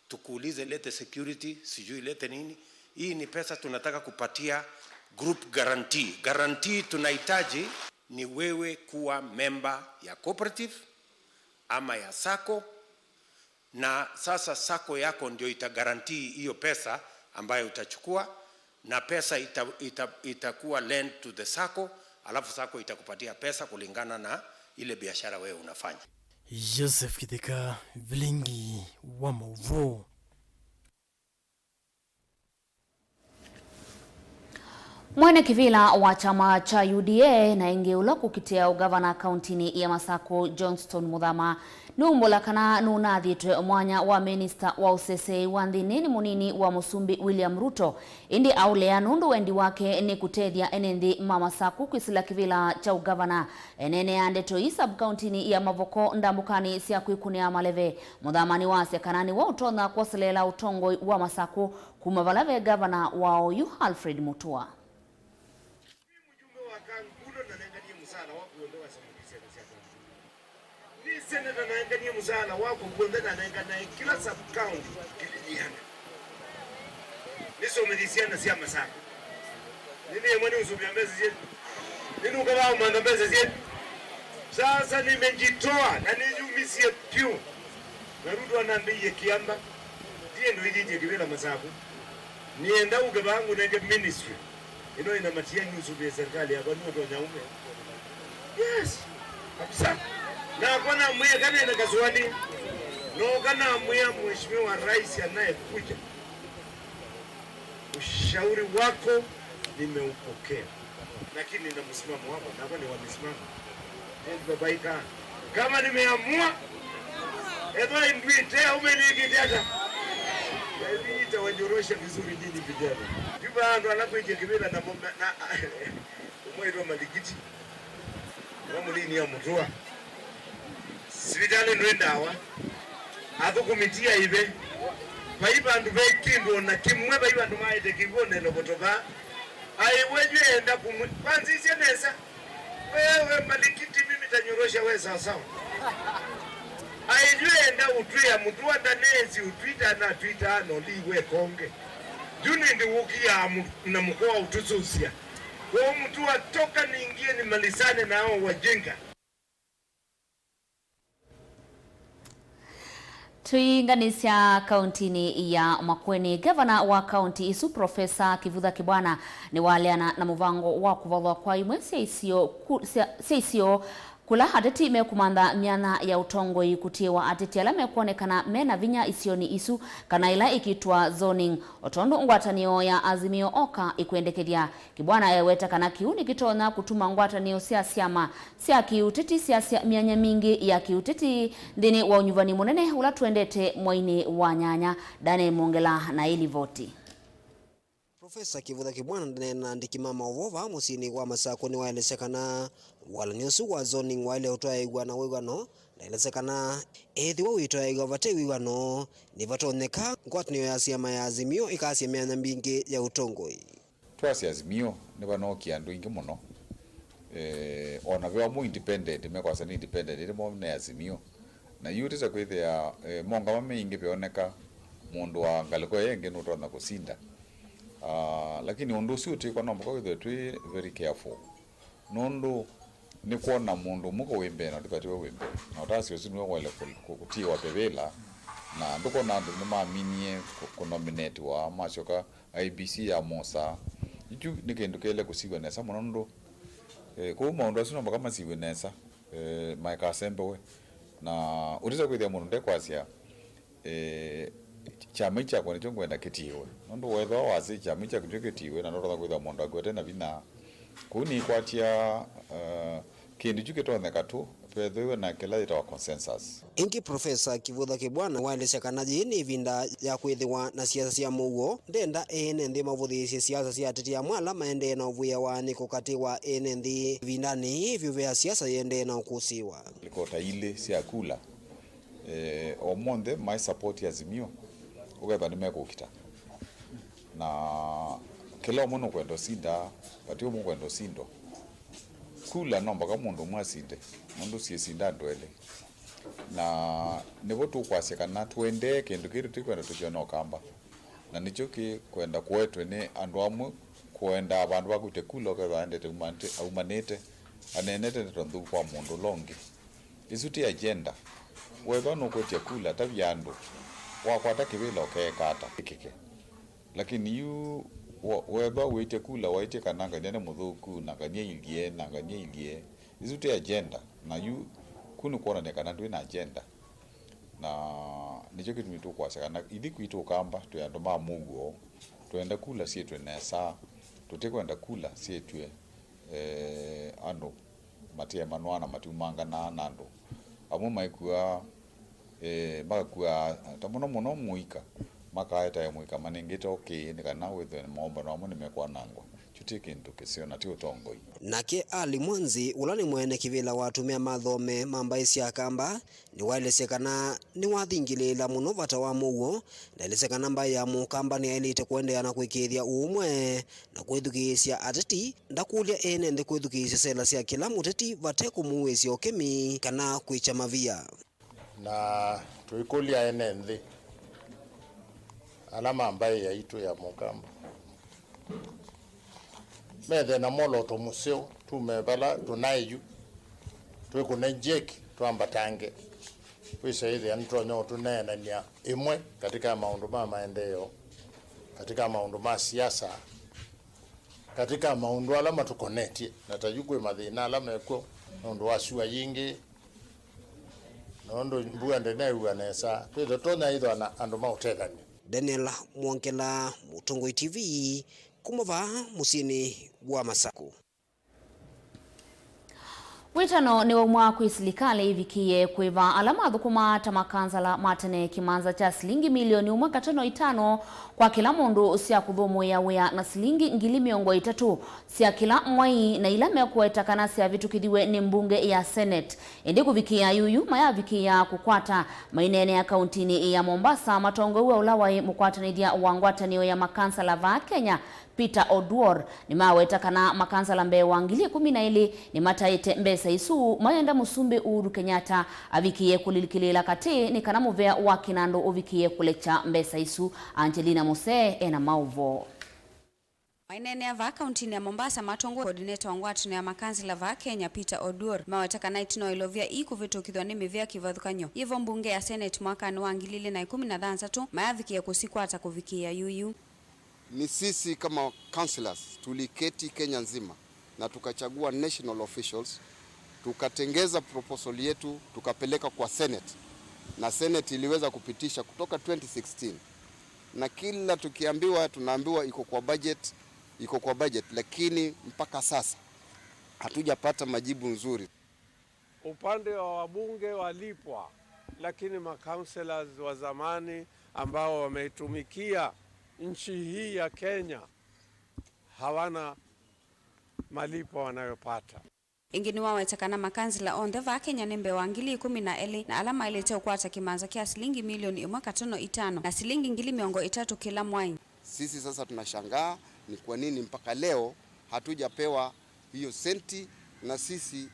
tukuulize lete security sijui lete nini. Hii ni pesa tunataka kupatia group guarantee. Guarantee tunahitaji ni wewe kuwa member ya cooperative ama ya sacco, na sasa sacco yako ndio itagarantii hiyo pesa ambayo utachukua, na pesa itakuwa lent to the sacco, alafu sacco itakupatia pesa kulingana na ile biashara wewe unafanya. Joseph Kideka, Vilingi wa Mauvoo. Mwene kivila wa chama cha UDA na ingeula kukitea ugavana kauntini ya Masako Johnston Muthama numbula kana nunathitwe mwanya wa minister wa usesei wa nthini munini wa Musumbi William Ruto indi aulea nundu wendi wake ni kutethia enenthi Masako kwisila kivila cha ugavana enene andeto isab kauntini ya Mauvoo ndambukani sia kwikunia maleve. Muthamani wa sekanani wa utona kwaselela utongo wa Masako kumavalave gavana wao yu Alfred Mutua. Senator naangania mzana wako kuondana naangania kila sub county kilijiana. Niso medisiana si Masako. Nini yemwani usubia mbezi zetu. Nini ukawa umanda mbezi zetu. Sasa nimejitoa na nijumisie piu. Narudu anambiye kiamba. Diye ndo hili kivila Masako. Nienda ugabangu nenge ministry. Ino inamatia nyusubia serikali ya kwani watu wanyaume. Yes. Kabisa. Na kwana mwea kana ina kazuani no kana mwea mheshimiwa rais anayekuja, ushauri wako nimeupokea, lakini na msimamo wako na kwa ni wa msimamo babaika kama nimeamua edo indwite umenigitata hivi itawanyorosha vizuri nyinyi vijana juba ndo anapoje kibela na umwedo maligiti kama nini ya mtoa sivitane nwendawa ako kumitia ibe baibandu bekindo na kimwe baibandu maite kibonelo botoba aiwejwe enda kumwe kwanzisye nesa wewe malikiti mimi tanyorosha wewe sawa aijwe enda utwia mtu andanezi utwita na twita no liwe konge juni ndi wukia na mkoa utususia kwa mtu atoka niingie ni malisane nao wajenga. Tuinganisha kauntini ya Makueni, gavana wa kaunti isu Profesa Kivutha Kibwana ni waleana na muvango wa kuvalwa kwa imwe seisio kula ateti mekumanda miana ya utongoi kutiwa ateti ala mekuonekana mena vinya isioni isu kana ila ikitwa zoning otondo ngwatanio ya azimio oka ikuendekedia. Kibwana eweta kana kiuni kitona kutuma ngwatanio sia siama sia kiuteti sia mianya mingi ya kiuteti ndini wa unyuvani munene ula tuendete mwaini wa nyanya Dane Mongela na ili voti. Profesa Kivutha Kibwana nena ndikima Mauvoo musini wa Masako ni waelesekana wala nyosu wa zoning wale utoaigwa na wigano naelesekana ethi wa utoaigwa vate wigano ni vatoneka ngwatanio ya siama ya azimio ikasia mianya mbingi ya utongoi. Twasi azimio ni vanokia andu ingi muno ona vewa mu independent mekwasa ni independent ile mo na azimio na yutisa kwithia monga mame ingi peoneka mundu wa ngaliko yenge nutona kusinda. Lakini undu suti kwa nombo kwa twi very careful nondo ni kuona mundu muko wembe na tipatiwe wembe na utasi usinu wale kutiwa pevela na ndoko na ndu maaminie kunominate wa machoka IBC ya Mosa itu nikendukele kusiwa nesa munondo ko maundu asino kama siwe nesa maika sembewe na uriza kwithia mundu ndekwasia chama cha kwa nicho kwenda kitiwe nondo wetho wasi chama cha kitiwe na ndo kwitha mundu akwete na bina kuni kwatia kindu chukitoneka tu pethiwe na kila ita consensus. Ingi Profesa Kivutha Kibwana waelesekana jini vinda ya kwithiwa na siasa cia Mauvoo ndenda enenthi mavuthiisye siasa cia ateti ya mwala maende na uvuya wa niko kati wa enenthi vindani hivyo vya siasa yende na ukusiwa likota ile cia kula omonde my support ya azimio ugetha nimekukita na kila mundu kwendo sinda patio mundu kwendo sindo kula nomba kama mundu mwasinde mundu siesinda ndwele na nivo tukwasekana twende kindu kiru tikwenda tukiona kamba na nicho ki kwenda kwetwe ni andu amwe kwenda abandu bakute kula ugetha endete umanite anenete tondu kwa mundu longi isuti agenda wetho nukwetia kula tabyandu wakwata kivila okekata kike lakini yu wetho wite kula waite kananga nene muthuku na kanye ilie isuti agenda na yu kunu kuona nekana ndwina agenda na nicho kitu mitu kwasekana ithi kwitu kamba tuyando ma Mauvoo twenda kula sietwe nesa tutikwenda kula sietwe ando matie manwana matumanga na nando amu maikua bakua tamuno muno muika makaeta ya muika manengeta okay nikana wethe maomba no amu nimekwa nangwa chutike into kesio na tio tongoi nake Ali Mwanzi ulani mwene kivila watumia mathome mambaisi akamba ni wailesekana ni wathingilila muno vata wa Mauvoo na ilesekana mbai ya mukamba ni elite kuendea na kwikithia umwe na kwithukisya ateti ndakulia ene ndi kwithukisya sela sia kila muteti vate kumuwesya okemi kana kwicha mavia na tuikulia ene nthi alama ambaye ya itu ya mukamba methe na moloto museo tumebala tunaiju tuikunenjeki tuambatange twisaithe antonyo tunenania imwe katika maundu ma maendeleo katika maundu ma siasa katika maundu alama tukonetie na tajukwe mathina alama eko maundu wa shua yingi nondo mbuga ndeneu anesa twithe tonya itho na andu mautethania. Daniel Mwankela, Mutongo TV, kumava musini wa Masaku. Witano ni wamwa kuisilikale ivikie kuiva alama thukuma tamakansala matene kimanza cha silingi milioni 1.5 kwa kila mundu sia kuthumu ya wea na silingi 300,000 sia kila mwai na ilame kuetakana sia vitu kithiwe ni mbunge ya Senate indi kuvikia yuyu maya vikia kukwata mainene ya kauntini ya Mombasa matongo wa ulawai mukwatanithia wa ngwatanio ya makansala va Kenya Peter Odwor ni mawetakana makansala mbe wa 2012 ni mataite mbesa isu mayenda musumbe Uhuru Kenyatta avikie kulilikilila kati ni kana muvea wa kinando uvikie kulecha mbesa isu Angelina Mose ena Mauvoo. Mainene ya va kauntini ya Mombasa matongo coordinator wa ngwatino ya makansala va Kenya Peter Odwor mawetakana itino ilovia ikuvitukithwa ni mivea kivathukanyo ivo mbunge ya Senate mwaka wa 2013 mayavikie kusikwata kuvikia yuyu. Ni sisi kama councillors tuliketi Kenya nzima na tukachagua national officials, tukatengeza proposal yetu tukapeleka kwa Senate na Senate iliweza kupitisha kutoka 2016 na kila tukiambiwa tunaambiwa iko kwa budget lakini mpaka sasa hatujapata majibu nzuri. Upande wa wabunge walipwa lakini councillors wa zamani ambao wameitumikia nchi hii ya Kenya hawana malipo wanayopata. Ingini wawetakana makansala onthe va Kenya nembe wa 2012 na alama ilete ukwata kimanza kia silingi milioni 1.5 na silingi 300,000 kila mwai. Sisi sasa tunashangaa ni kwa nini mpaka leo hatujapewa hiyo senti, na sisi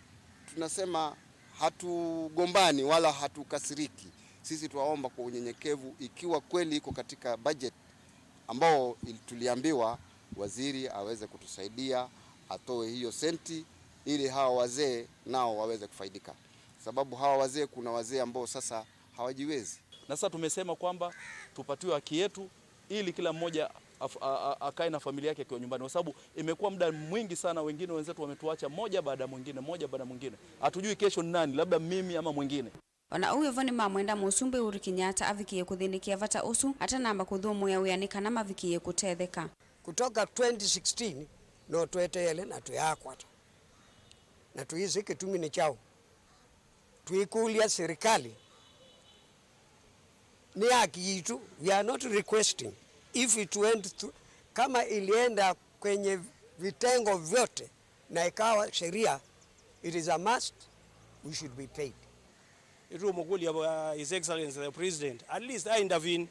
tunasema hatugombani wala hatukasiriki. Sisi tuwaomba kwa unyenyekevu, ikiwa kweli iko katika budget ambao tuliambiwa waziri aweze kutusaidia atoe hiyo senti ili hawa wazee nao waweze kufaidika, sababu hawa wazee kuna wazee ambao sasa hawajiwezi. Na sasa tumesema kwamba tupatiwe haki yetu ili kila mmoja akae na familia yake kwa nyumbani, kwa sababu imekuwa muda mwingi sana, wengine wenzetu wametuacha moja baada mwingine. Hatujui kesho ni nani, labda mimi ama mwingine. Ona uyo voni mamwenda musumbe Uhuru Kenyatta avikie kuthinikia vata usu hata namba kuthumu ya wianika na mavikie kutetheka. Kutoka 2016 no twetele na tuyakwata na tuizi kitumini chao tuikulia serikali ni haki yetu. We are not requesting if it went to, kama ilienda kwenye vitengo vyote na ikawa sheria, it is a must, we should be paid. Itu mukuli ya His Excellency the President, at least I intervene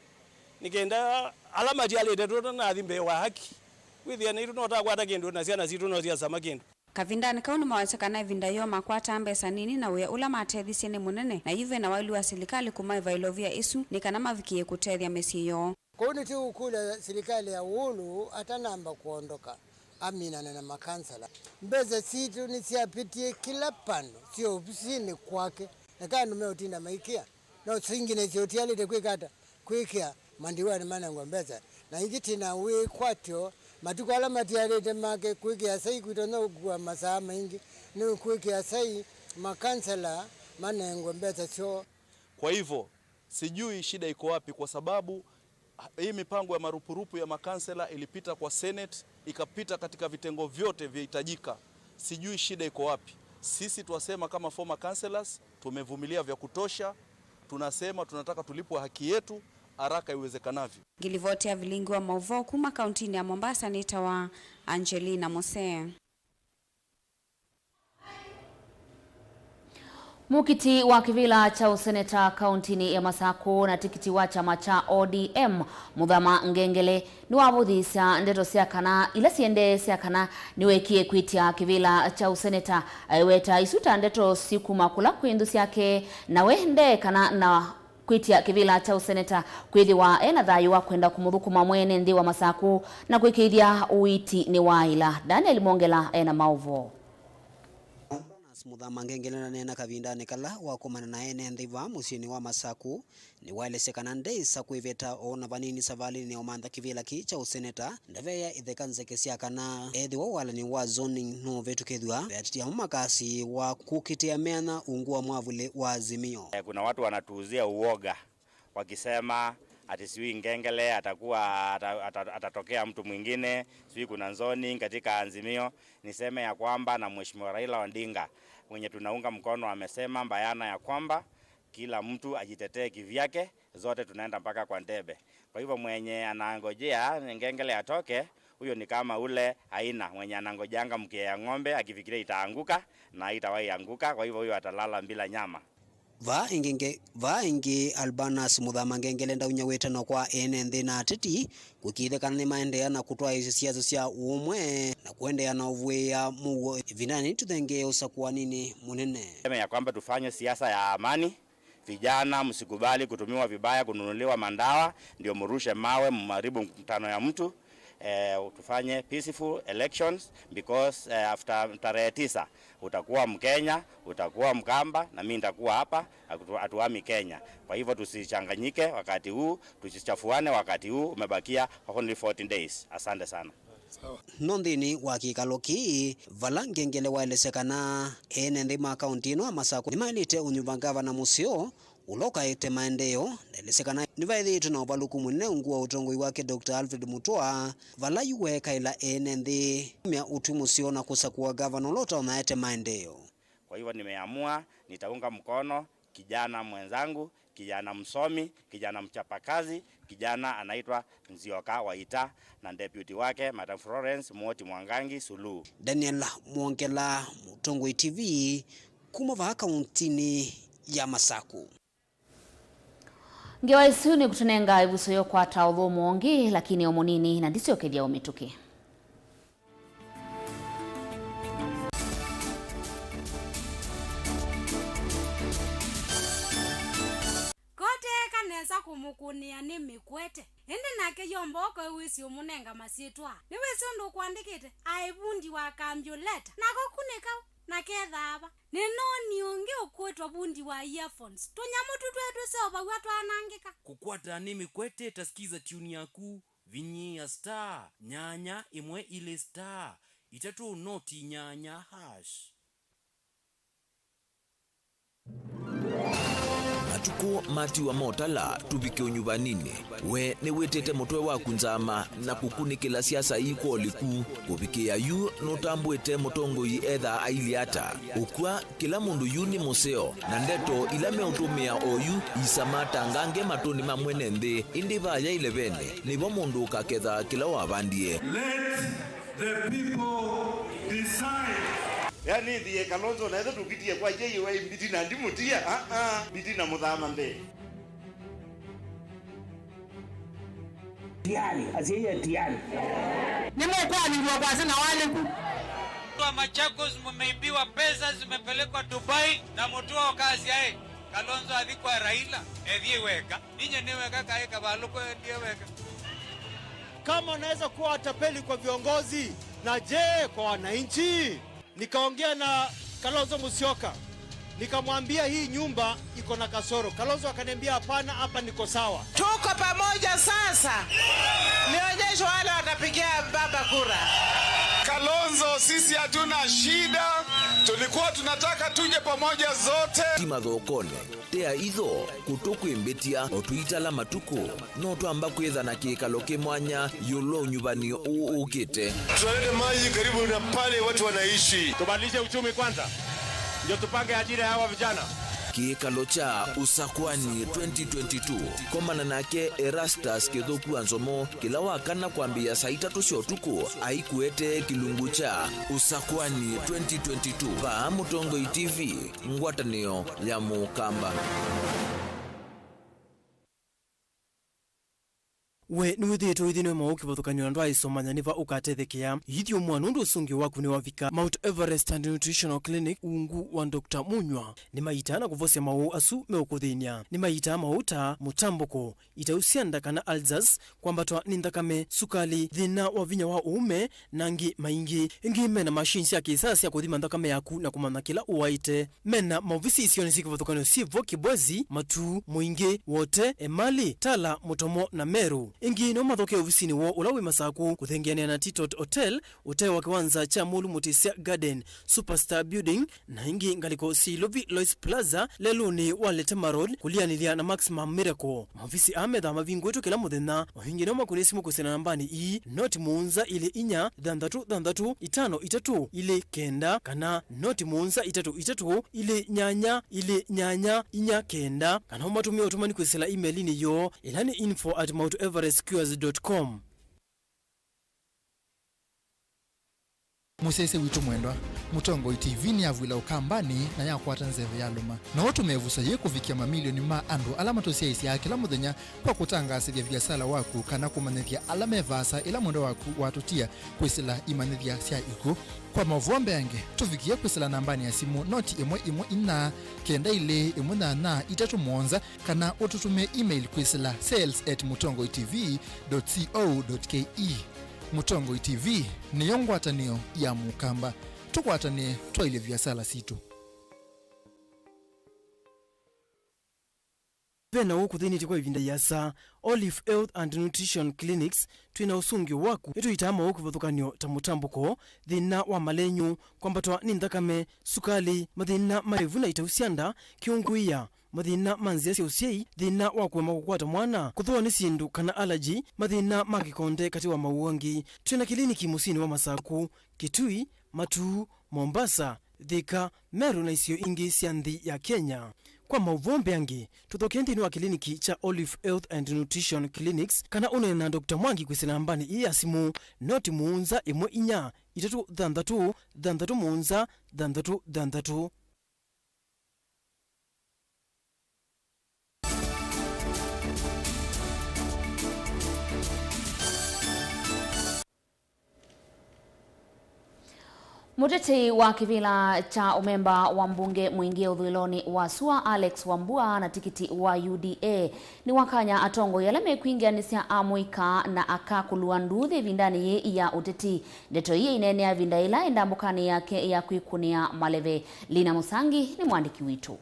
nikenda alama diale de na adimbe wa haki with ya niru nota kwata kendo na siana zitu no sia sama kendo kavindani kauni mawatakana vinda yo makwata mbesa nini na uya ula matethi ni munene na yuve na wailu wa serikali kumaiva ilovia isu nikana mavikie kutethia mesi yo kuni ti ukula serikali ya Uhuru atanamba kuondoka amina na makansala mbeza situ nisiapitie kila pano sio ofisini kwake na kanu meutinda maikia na singine siotiali de kwikata kwikia mandiwani mana ngombeza na ikitina we kwatyo matukala matiale de make kwikia sai kutono kwa masaa mengi ni kwikia sai makansala mana ngombeza sio. Kwa hivyo sijui shida iko wapi, kwa sababu hii mipango ya marupurupu ya makansela ilipita kwa Senate, ikapita katika vitengo vyote vyahitajika. Sijui shida iko wapi. Sisi tuwasema kama former councillors tumevumilia vya kutosha. Tunasema tunataka tulipwe haki yetu haraka iwezekanavyo. Gilivotia Vilingi wa Mauvoo kuma kauntini ya Mombasa nitawa Angelina Mose. Mukiti wa kivila cha useneta kauntini ya Masako na tikiti wa chama cha ODM Muthama Ngengele ni wabuthisa ndeto siakana ila siende siakana niwekie kwitia kivila cha useneta weta isuta ndeto siku makula kwindu siake na wende kana na kwitia kivila cha useneta kwithiwa ena thayu wa kwenda kumuthukuma mwene nthi wa Masako na kwikithia uiti ni waila. Daniel Mongela ena Mauvoo. Muthama Ngengele na nena kavindani kala wakomana na ene ndhiva musini wa Masaku ni waelesekana ndeisa kwiveta ona vanini savali ni omantha kivila ki cha useneta ndaveya ithekanzeke siakana ethiwa walani wa zoning no vetu kethwa vetitia makasi wa kukitia meana ungua mwavule wa Azimio. Kuna watu wanatuuzia uoga wakisema ati siwi Ngengele atakuwa atatokea mtu mwingine, siwi kuna zoning katika Azimio. Niseme ya kwamba na Mheshimiwa Raila Odinga mwenye tunaunga mkono amesema bayana ya kwamba kila mtu ajitetee kivyake, zote tunaenda mpaka kwa Ndebe. Kwa hivyo mwenye anangojea Ngengele atoke, huyo ni kama ule aina mwenye anangojanga mkia ya ng'ombe akifikiria itaanguka na itawahi anguka. Kwa hivyo huyo atalala bila nyama. Vaingi Albanas Muthama Ngengele ndaunya wetano kwa ene nthi na ateti kukithekana ni maendea na kutwa siasa cia umwe na kuendea na uvwia mugo vinani tuthenge usakuwa nini munene. Sema ya kwamba tufanye siasa ya amani. Vijana msikubali kutumiwa vibaya, kununuliwa mandawa ndio murushe mawe mmaribu mkutano ya mtu. Tufanye peaceful elections because after tarehe 9 utakuwa Mkenya, utakuwa Mkamba na mimi nitakuwa hapa, atuami Kenya. Kwa hivyo tusichanganyike wakati huu, tusichafuane wakati huu, umebakia only 14 days. Asante sana. Nondini wa kikaloki vala Ngengele waelesekana ene ndima kaunti no Masako nimailite unyumba gavana musio uloka ite maendeo nelesekana nivaithi na ubaluku munene ungua utongoi wake Dr. Alfred Mutua vala yuweka ila ene ndi mia utumu sio na kusakua gavana ulota unaete maendeo. Kwa hivyo nimeamua nitaunga mkono kijana mwenzangu, kijana msomi, kijana mchapakazi, kijana anaitwa Nzioka Waita na deputy wake Madam Florence Moti Mwangangi Sulu. Daniel Mwongela, Mutongoi TV, kumova kauntini ya Masaku. Ngewa isu ni kutunenga ibuso yo kwa taudhu mwongi lakini omunini na ndisi okedia umituki. Kote kaneza kumukunia ni mikwete. Ende nake yomboko iwisi umunenga masitwa. Niwisi undu kuandikite aibundi wa kambyo leta. Nako kunekau na kethaba nenoni onge okwetwa bundi wa earphones tonyamutu twetu soba watu anangika kukwata nimi kwete tasikiza tune yaku vinyi ya star nyanya imwe ile star itatu noti nyanya hash. Atuko mati wa motala tubike unyubanini we ne wetete motwe wa kunzama na kukunikila siasa iko liku kubikia yu notambwete motongoi edha ailiata ukwa kila mundu yuni museo na ndeto ilame utumia oyu isamata ngange matoni mamwene nthi indi vaya ilevene nivo mundu kaketha kila wabandie. Let the people decide. Yani ndiye Kalonzo na ezo tukitie kwa je yewe mbiti na ndimutia mbiti na Muthama mbe tiari asiye tiari nimekuwa nilikuwa kwa sana wale ku wa Machakos mmeibiwa pesa zimepelekwa Dubai na mtoa kazi yake Kalonzo adikwa Raila edie weka ninye niweka kaeka baluko ndiye weka. Kama unaweza kuwa watapeli kwa viongozi na je kwa wananchi. Nikaongea na Kalonzo Musyoka, nikamwambia hii nyumba iko na kasoro. Kalonzo akaniambia hapana, hapa niko sawa. Tuko pamoja sasa. Nionyeshe wale watapigia baba kura. Kalonzo sisi hatuna shida, tulikuwa tunataka tuje pamoja zote. Timathokone tea itho kutukwimbitia otuitala matuko no twamba kwithana kikalo kimwanya yulo nyumbani ukite. Tulete maji karibu na pale watu wanaishi. Tubadilishe uchumi kwanza, ndio tupange ajira hawa vijana. Kikalo cha usakwani 2022 komana nake Erastus Kithuku Anzomo kila wakana kwambia saa 3 cia utuku aikuete kilungu cha usakwani 2022 pa Mutongo TV ngwatanio ya Mukamba. We nuthito ithino mauki bathukanyo ndo aisomanya niva ukatethekia yithio mwana undu usungi waku ni wavika Mount Everest and Nutritional Clinic ungu wa Dr. Munywa ni maitana kuvosia mau asu meukuthinia ni maita mauta mutamboko itausianda kana alzas kwambatwa nindakame sukali thina wa vinya wa uume nangi maingi ingi mena machines ya kisasa ya kuthima ndakame yaku na kumana kila uwaite mena mauvisi isioni siku bathukanyo sivo kibwezi matu muingi wote emali tala mutomo na meru ingi no mathoke ofisini wo ulawi masaku kuthengiania na Titot Hotel utewa kiwanza cha Mulu Mutisia Garden Superstar Building na ingi ngaliko Silovi Lois Plaza leluni walete marod kulianilia na Maximum Miracle mavisi amedha mavingu wetu kila muthenya wahingi no makunisimu kusena nambani ii noti muunza ile inya dhandatu itano itatu ile kenda kana noti muunza itatu ile nyanya inya kenda kana umatumia utumani kwesela email ni yo ilani info@mounteverestcures.com. Musese witu mwendwa Mutongo TV ni avwila ukambani na yakwata nzeve ya luma na watu mevusa ye kuvikia mamilioni ma andu alama tosia isi ya kila muthenya kwa kutangasa vya vyasala waku kana kumanethia alama evasa ila mwendo waku watutia kwisila imanethia sia iku kwa Mauvoo yange tuvikia kwisila nambani ya simu noti imwe ina kenda ile imwe na itatu mwonza kana ututume email kwisila sales@mutongotv.co.ke. Mutongo TV ni yongwatanio ya Mukamba tukwatanie twaile vyasala situ. Vena huku thini kwa ivinda yasa Olive Health and Nutrition Clinics twina usungi waku etu itama huku vathukanio ta mutambuko thina wa malenyu kwambatwa ni ndakame sukali mathina marevu na itausianda kiunguia mathina manzia cia usiei thina wa kuema kukwata mwana kuthua ni sindu kana allergy mathina magikonde kati wa mauangi twina kliniki musini wa Masaku Kitui Matu Mombasa Thika Meru na isio ingi cia nthi ya Kenya. Kwa Mauvoo yange tuthokendi ni wa kliniki cha Olive Health and Nutrition Clinics kana unena Dr. Mwangi kwisina nambani iya simu noti muunza imwe inya itatu dhandatu muunza dhandatu. Muteti wa kivila cha umemba wa mbunge mwingie udhuiloni wa SUA Alex Wambua na tikiti wa UDA ni wakanya atongo yaleme kuingia nisia amuika na akakulua nduthi vindani ya uteti ndeto hii inenea vindaila endambukani yake ya kuikunia maleve. Lina Musangi ni mwandiki witu.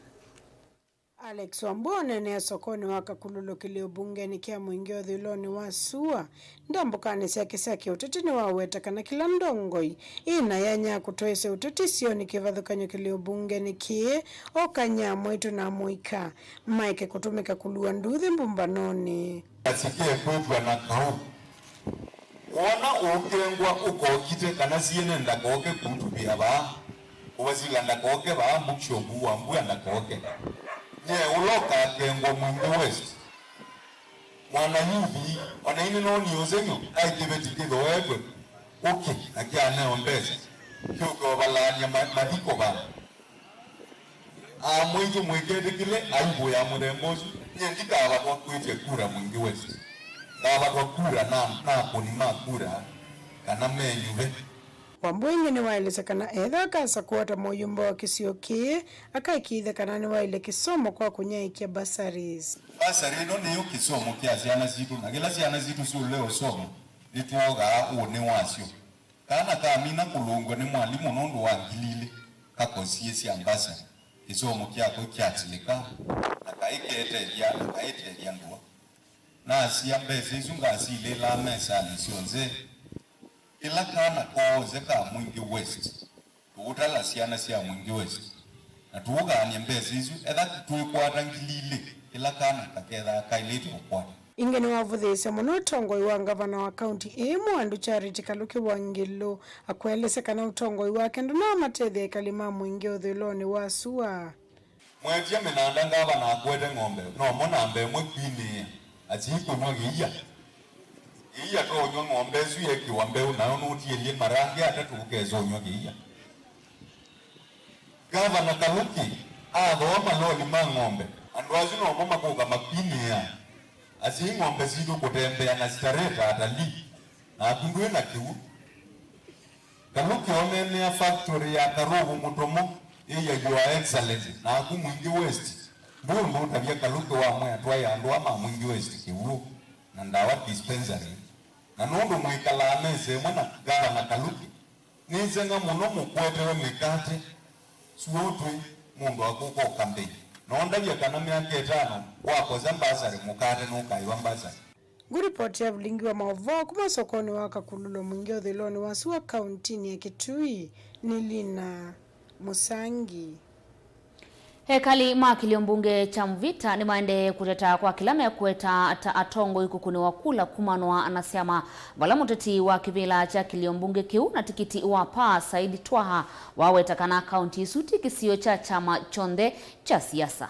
Alex Wambua nenea sokoni waka kululu kili ubungeni kia mwingio dhiloni wa SUA ndambukani siaki utetini wa weta kana kila ndongoi ina yanya kutoese uteti sioni kivadhukanyo kili ubungeni kie okanya mwetu na muika maike kutumika kulua nduthi mbumbanoni asikie kwetwa na kau wana ukengwa ukokite kana siene ndakoke kutubia ba uwazila ndakoke ba mukshombu wa mbuya ndakoke uloka kengo mwingi west mwana hivi wana ini no niyozenyo aitibetike wewe uki akiane ombeza kyuko balanya madiko ba mwingi mwigede kile aibu ya murembozi nyendika abako kwite kura mwingi west na abako kura na poni makura kana menyuve Wambua ni wailese kana edha kasa kuwata moyumba wa kisio kie akaikithe kana ni waile kisomo kwa kunyaikia basaris. Basari no niyo kisomo kia siana zitu na kila siana zitu si uleo somo nituoga uone wasio kana kamina kulungwa ni mwalimu nondo wangilile kakosie siambasa kisomo kia kwa kiatilika na kaikete ya ndua na siambese isunga asile la mesa lisionze ila kana koze ka mwingi west tuutala siana sia mwingi west na tuuganie mbezi isu etha tuikwata ngilile ila kana kaketha kailite ukwata ingene wavuthisya muno utongoi wa ngavana wa kaunti imu andu Charity Kaluki Wangilu akwelesekana utongoi wake nduna matethia ikalima mwingi uthiloni wa SUA mwetia minanda ngavana akwete ng'ombe no mona mbe mwikwini achiko no giya iya to nywa ng'ombe su yekiwa mbeu nayo nutielie marangi atatu ukezo nywa giya gavana Kaluki athoma loli ma ng'ombe andu azino mama kuga makwini ya asi ng'ombe zidu kutembea na stareta atali na kundu na kiu Kaluki onene factory ya Karovu Mutomo iya your excellency na kumwingi west mbundu tabia Kaluki wa mwe atwa andu ama mwingi west kiu na ndawa dispensary na nundu mwikala ameze mwana gara na Kaluki nizenga muno mukwete mikate suotwe mundu akuko campaign nondabia kana miaka 5 wako zambazari mukate nukaiwa mbazari Guripoti ya Vilingi wa Mauvoo kuma sokoni wa Kakululo mwingi uthiloni wa SUA kauntini ya Kitui ni Lina Musangi. Hekali makilio mbunge cha Mvita ni maende kuteta kwa kilame ya kueta atongo ikukuni wakula kumanwa anasema wala muteti wa kivila cha kilio mbunge kiu na tikiti wapa Saidi Twaha waweta kana kaunti suti kisio cha chama chonde cha siasa.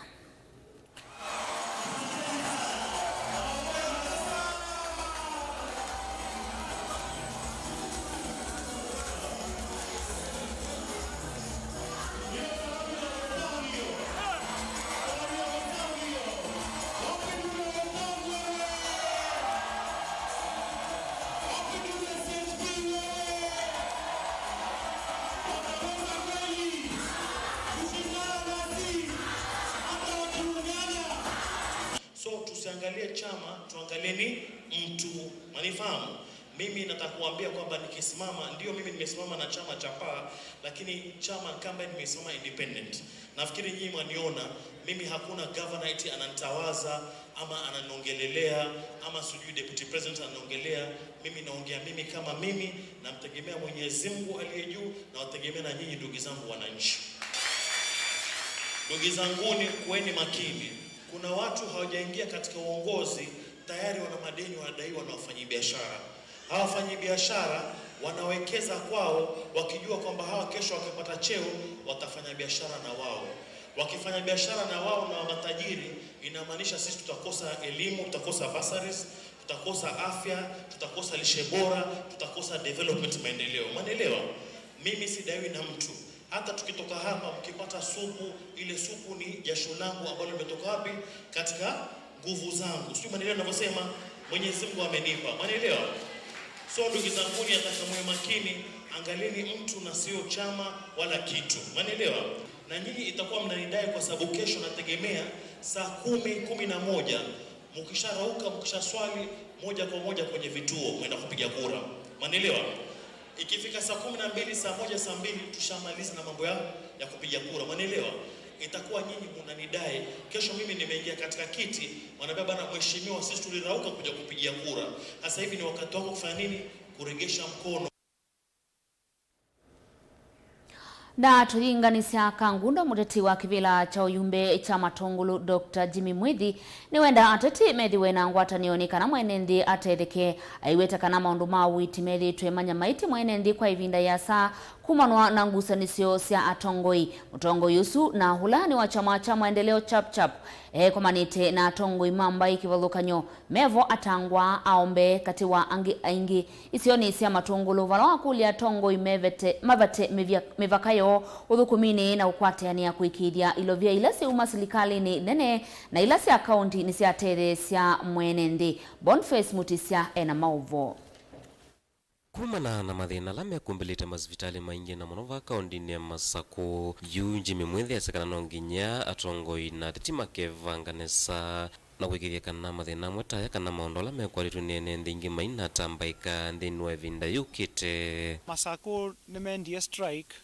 So tusiangalie chama, tuangalie ni mtu. Manifahamu? Mimi nataka kuambia kwamba nikisimama, ndio mimi nimesimama na chama cha PA, lakini chama kama nimesimama independent. Nafikiri nyinyi mwaniona, mimi hakuna governor eti ananitawaza ama ananiongelelea ama sijui deputy president ananiongelea. Mimi naongea mimi kama mimi, namtegemea Mwenyezi Mungu aliye juu na wategemea na nyinyi ndugu zangu wananchi. Ndugu zangu ni kueni makini. Kuna watu hawajaingia katika uongozi tayari wana madeni wanadaiwa na wafanyabiashara. Hawa wafanyabiashara wanawekeza kwao wakijua kwamba hawa kesho wakipata cheo watafanya biashara na wao. Wakifanya biashara na wao na matajiri inamaanisha sisi tutakosa elimu, tutakosa bursaries, tutakosa afya, tutakosa lishe bora, tutakosa development maendeleo. Umeelewa? Mimi sidaiwi na mtu. Hata tukitoka hapa mkipata supu, ile supu ni jasho langu ambalo limetoka wapi? Katika nguvu zangu. Sio maneno ninavyosema, Mwenyezi Mungu amenipa. Umeelewa? So ndugu zangu, nataka mwe makini, angalieni mtu na sio chama wala kitu. Umeelewa? Na nyinyi itakuwa mnanidai kwa sababu kesho nategemea saa 10:11 mkisharauka mkishaswali moja kwa moja kwenye vituo mwenda kupiga kura. Umeelewa? Ikifika saa 12, saa 1, saa 2 tushamaliza na mambo ya kupiga kura. Umeelewa? Itakuwa nyinyi mnanidai kesho mimi nimeingia katika kiti, wanaambia bana mheshimiwa, sisi tulirauka kuja kupigia kura. Sasa hivi ni wakati wako kufanya nini? Kuregesha mkono. Na tuinganisya kangunda muteti wa kivila cha uyumbe cha Matongulu Dr. Jimmy Mwithi ni wenda ateti methi wena ngwatanio kana mwenendi atetheke aiweta kana maundu ma witi methi twemanya maiti mwenendi kwa ivinda ya saa kumanwa na ngusanisio cia atongoi mutongoi usu na hulani wa chama cha maendeleo chap komanite na atongoi mamba ikivalukanyo mevo atangwa aombe kati wa angi aingi isioni cia Matongulu vala wakulia atongoi mavate mivakayo uthukumini na ukwateania kuikithia ilovia ilasi uma serikali ni nene na ilasi akaunti ni cia tere cia mwenendi. Boniface Mutisya ena Mauvoo. Kumana na mathina la mekumbilite masivitali maingi na monova kaundini ya Masako Jimmy Mwithi asekana nonginya atongoi na titima kevanganesa na kwikithia kana mathina mwetaya kana maondola mekwaritu nene ndingi maina tambaika ndinwe vinda yukite. Masako nimendie strike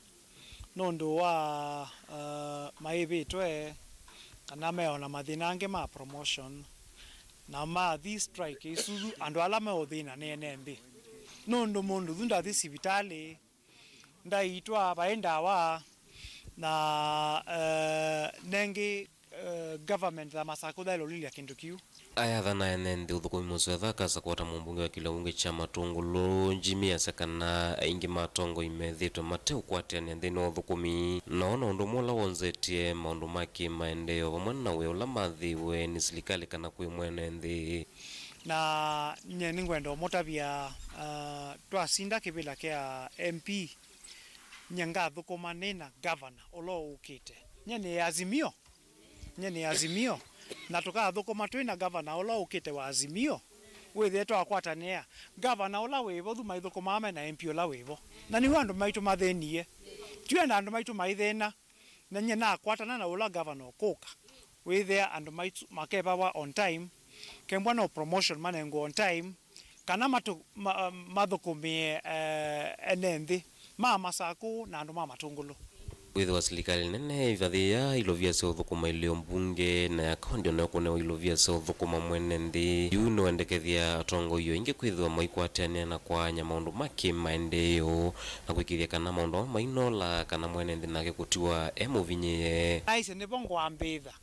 nondo wa maivitwe kana meona mathina ange ma promotion na ma thi strike isuzu andu ala meothina nene mbi nondo mundu thunda thi sibitali ndaitwa baenda wa na nengi government za Masako dalo lilia kindu kiu aya thana ene uthukumi muswetha kasa kwata mumbunge wa kilungu cha matungulu njimi asekana aingi matongo imethitwe mateu kwatiania nthini wa uthukumi nono undu mula wonzetie maundu maki maendeleo vamwe na we ula mathiwe ni serikali kana kwi mwene nthi na nye ningwenda umutavia twasinda kivila kia MP nyanga thukuma nina governor ulo ukite nye ni azimio na tukathukuma twina governor ulo ukite wa azimio withe twakwatania governor ula wivo thuma ithukuma ame na MP ula wivo na ni wandu maitu mathenie twena andu maitu maithena na nye na kwatana na ula governor kuka withe andu maitu makebawa on time kembwa no promotion manengo on time kana mathukumie enenthi Masako na andu matungulu withe wa serikali nene ivathia ilovia se uthukuma ilio mbunge na akaunti na kunewa ilovia se uthukuma mwene nthi yu no endekethia atongo iyo ingi kwithwa maikwatiania na kwanya maundu maki maendeleo na kwikithia kana maundu mainola kana mwene nthi nake kutiwa emuvinye aise ni bongo ambitha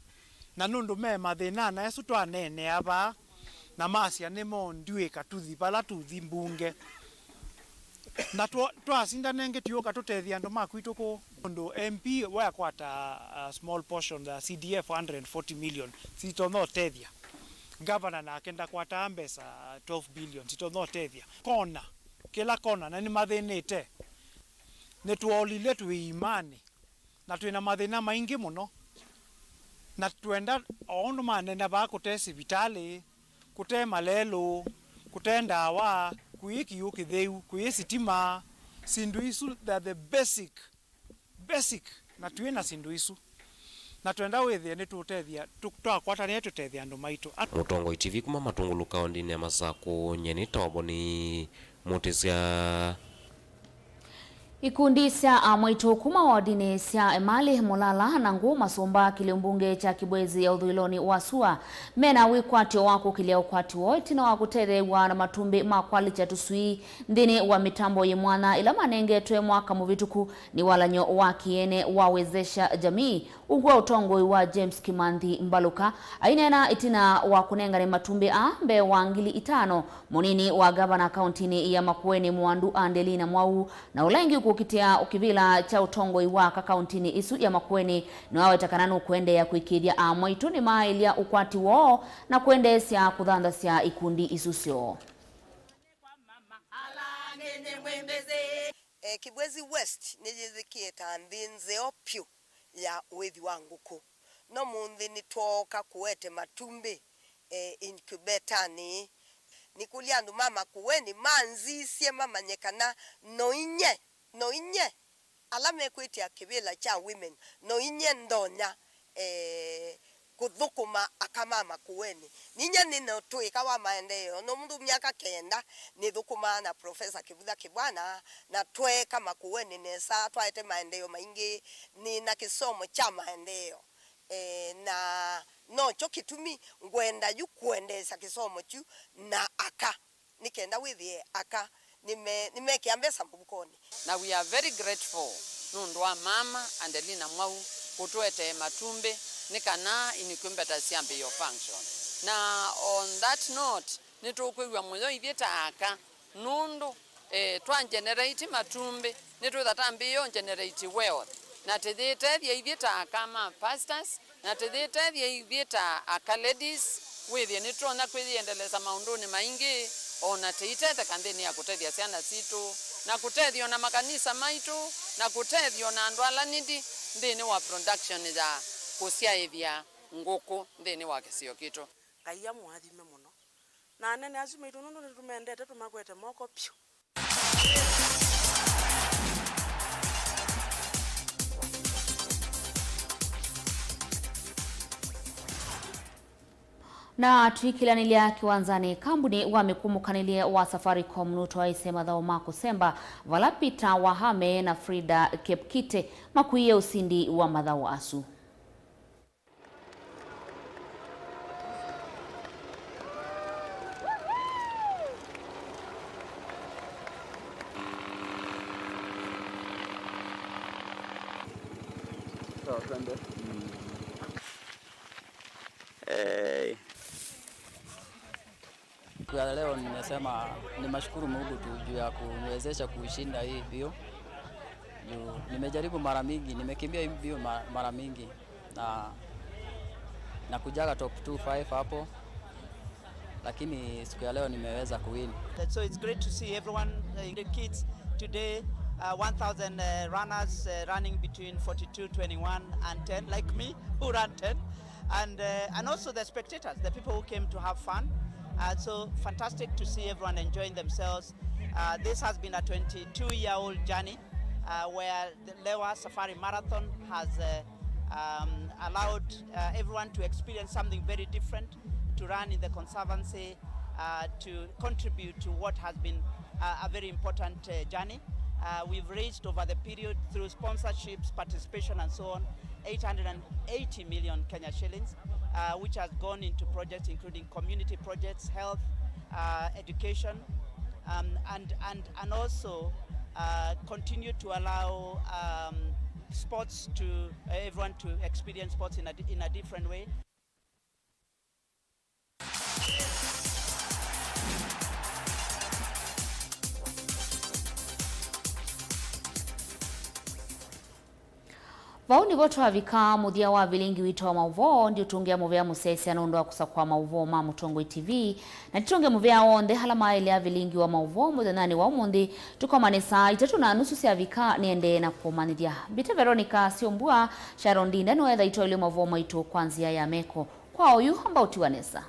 na nundu me mathina na esu twanene aba na masia nimo ndiwika tuthi bala tuthi mbunge na twasinda nenge tioka tutethia andu makwitu ku ndu MP wa kwata a small portion the CDF 140 million sito no tethia governor na kenda kwata ambesa 12 billion sito no tethia kila kona na ni mathinite ni tuolile twi imani na twina mathina maingi muno na twenda ondu manene ba kute sibitali kute malelo kute ndawa kuiki yuki theu kuyi sitima sindu isu the basic na twina sindu isu na twenda withie ni tutethia twakwatania tutethia andu maitu mutongo TV kuma matungulu kaundini ya Masako nyeni tawaboni mutisia ikundi cia amaitu kuma wardini cia Emali Mulala na Ngu Masumba kiliumbunge cha Kibwezi ya uthwiloni wa SUA mena wikwatio wako kilia ukwati woiti na wakuterewa na matumbi makwali cha tusui ndini wa mitambo ye mwana ila manengetwe mwaka muvituku ni walanyo wa kiene wawezesha jamii ugwa utongo wa James Kimanthi Mbaluka ainena itina wa kunengane matumbi mbe wa ngili 5 munini wa gavana kauntini ya Makueni Mwandu Andelina Mwau na ulengi kukitia ukivila cha utongoi wa kauntini isu ya Makueni na wawe takananu kuende ya kuikidia amwaitu ni mailia ukwati wao na kuende sia kudhanda sia ikundi isusio. Kibwezi West nijizikieta ndinze opyo ya wethi wanguku no munthi nitoka kuete matumbi incubator ni kuliandu mama kuweni manzi sie mama nyekana noinye alame kwetia kibila cha women noinye ndonya kuthukuma akamama kuweni ninya nino tuika wa maendeleo no mundu miaka kenda ni thukuma na profesa Kivutha Kibwana na twe kama kuweni nesa twaete maendeleo maingi ni na kisomo cha maendeleo na no chokitumi ngwenda yu kuendesa kisomo chu na aka nikenda withie aka nimekiambesa mbukoni. Now we are very grateful nundwa mama Andelina Mwau kutuete matumbe nikana inikumbeta siambe your function. Na on that note nitukwirwa moyo ithieta aka nundu twa generate matumbe nitu thatambe yo generate wealth na tithitethia ithieta aka ma pastors na tithitethia ithieta aka ladies withie nitrona kwithiendeleza maunduni maingi ona teitete kandeni ya kutethia ciana citu na kutethio na makanisa maitu na kutethio na andu ala nindi ndini wa production ya kusiaithia nguku ndini wa kisio kitu kaiya mwathime muno na nene azumitu nundu tumendete tumakwete moko pyu. Na tuikilanilia kiwanzani kambuni wamekumukanile wa Safaricom nuto isema dhao mako semba valapita wahame na Frida Kepkite makuye usindi wa madhao asu. sawa, twende. Kwa leo nimesema nimeshukuru Mungu tu juu ya kuniwezesha kuishinda hii mbio. Nimejaribu mara mingi, nimekimbia hii mbio mara mingi na kujaga top 25 hapo, lakini siku ya leo nimeweza kuwin. So it's great to see everyone, the kids today, 1,000 runners running between 42, 21 and 10, like me, who ran 10, and also the spectators, the people who came to have fun. So fantastic to see everyone enjoying themselves. This has been a 22-year-old journey where the Lewa Safari Marathon has allowed everyone to experience something very different, to run in the Conservancy, to contribute to what has been a very important journey. We've raised over the period through sponsorships, participation and so on, 880 million Kenya shillings, which has gone into projects including community projects, health, education, and also continue to allow sports to everyone to experience sports in a different way. Vau ni voto avika muthia wa Vilingi wito wa Mauvoo ndio tungia muvea musesi anondoa kusakwa Mauvoo ma Mutongo TV na titunge muvea onde hala maile ya Vilingi wa Mauvoo muthanani wa umundi tukomanisa 3:30 cia vika niende na kumanithia Bite Veronicah SYOMBUA Sharon Dinda no etha itoile Mauvoo maitu kwanzia ya meko kwa oyu ambao tiwanesa.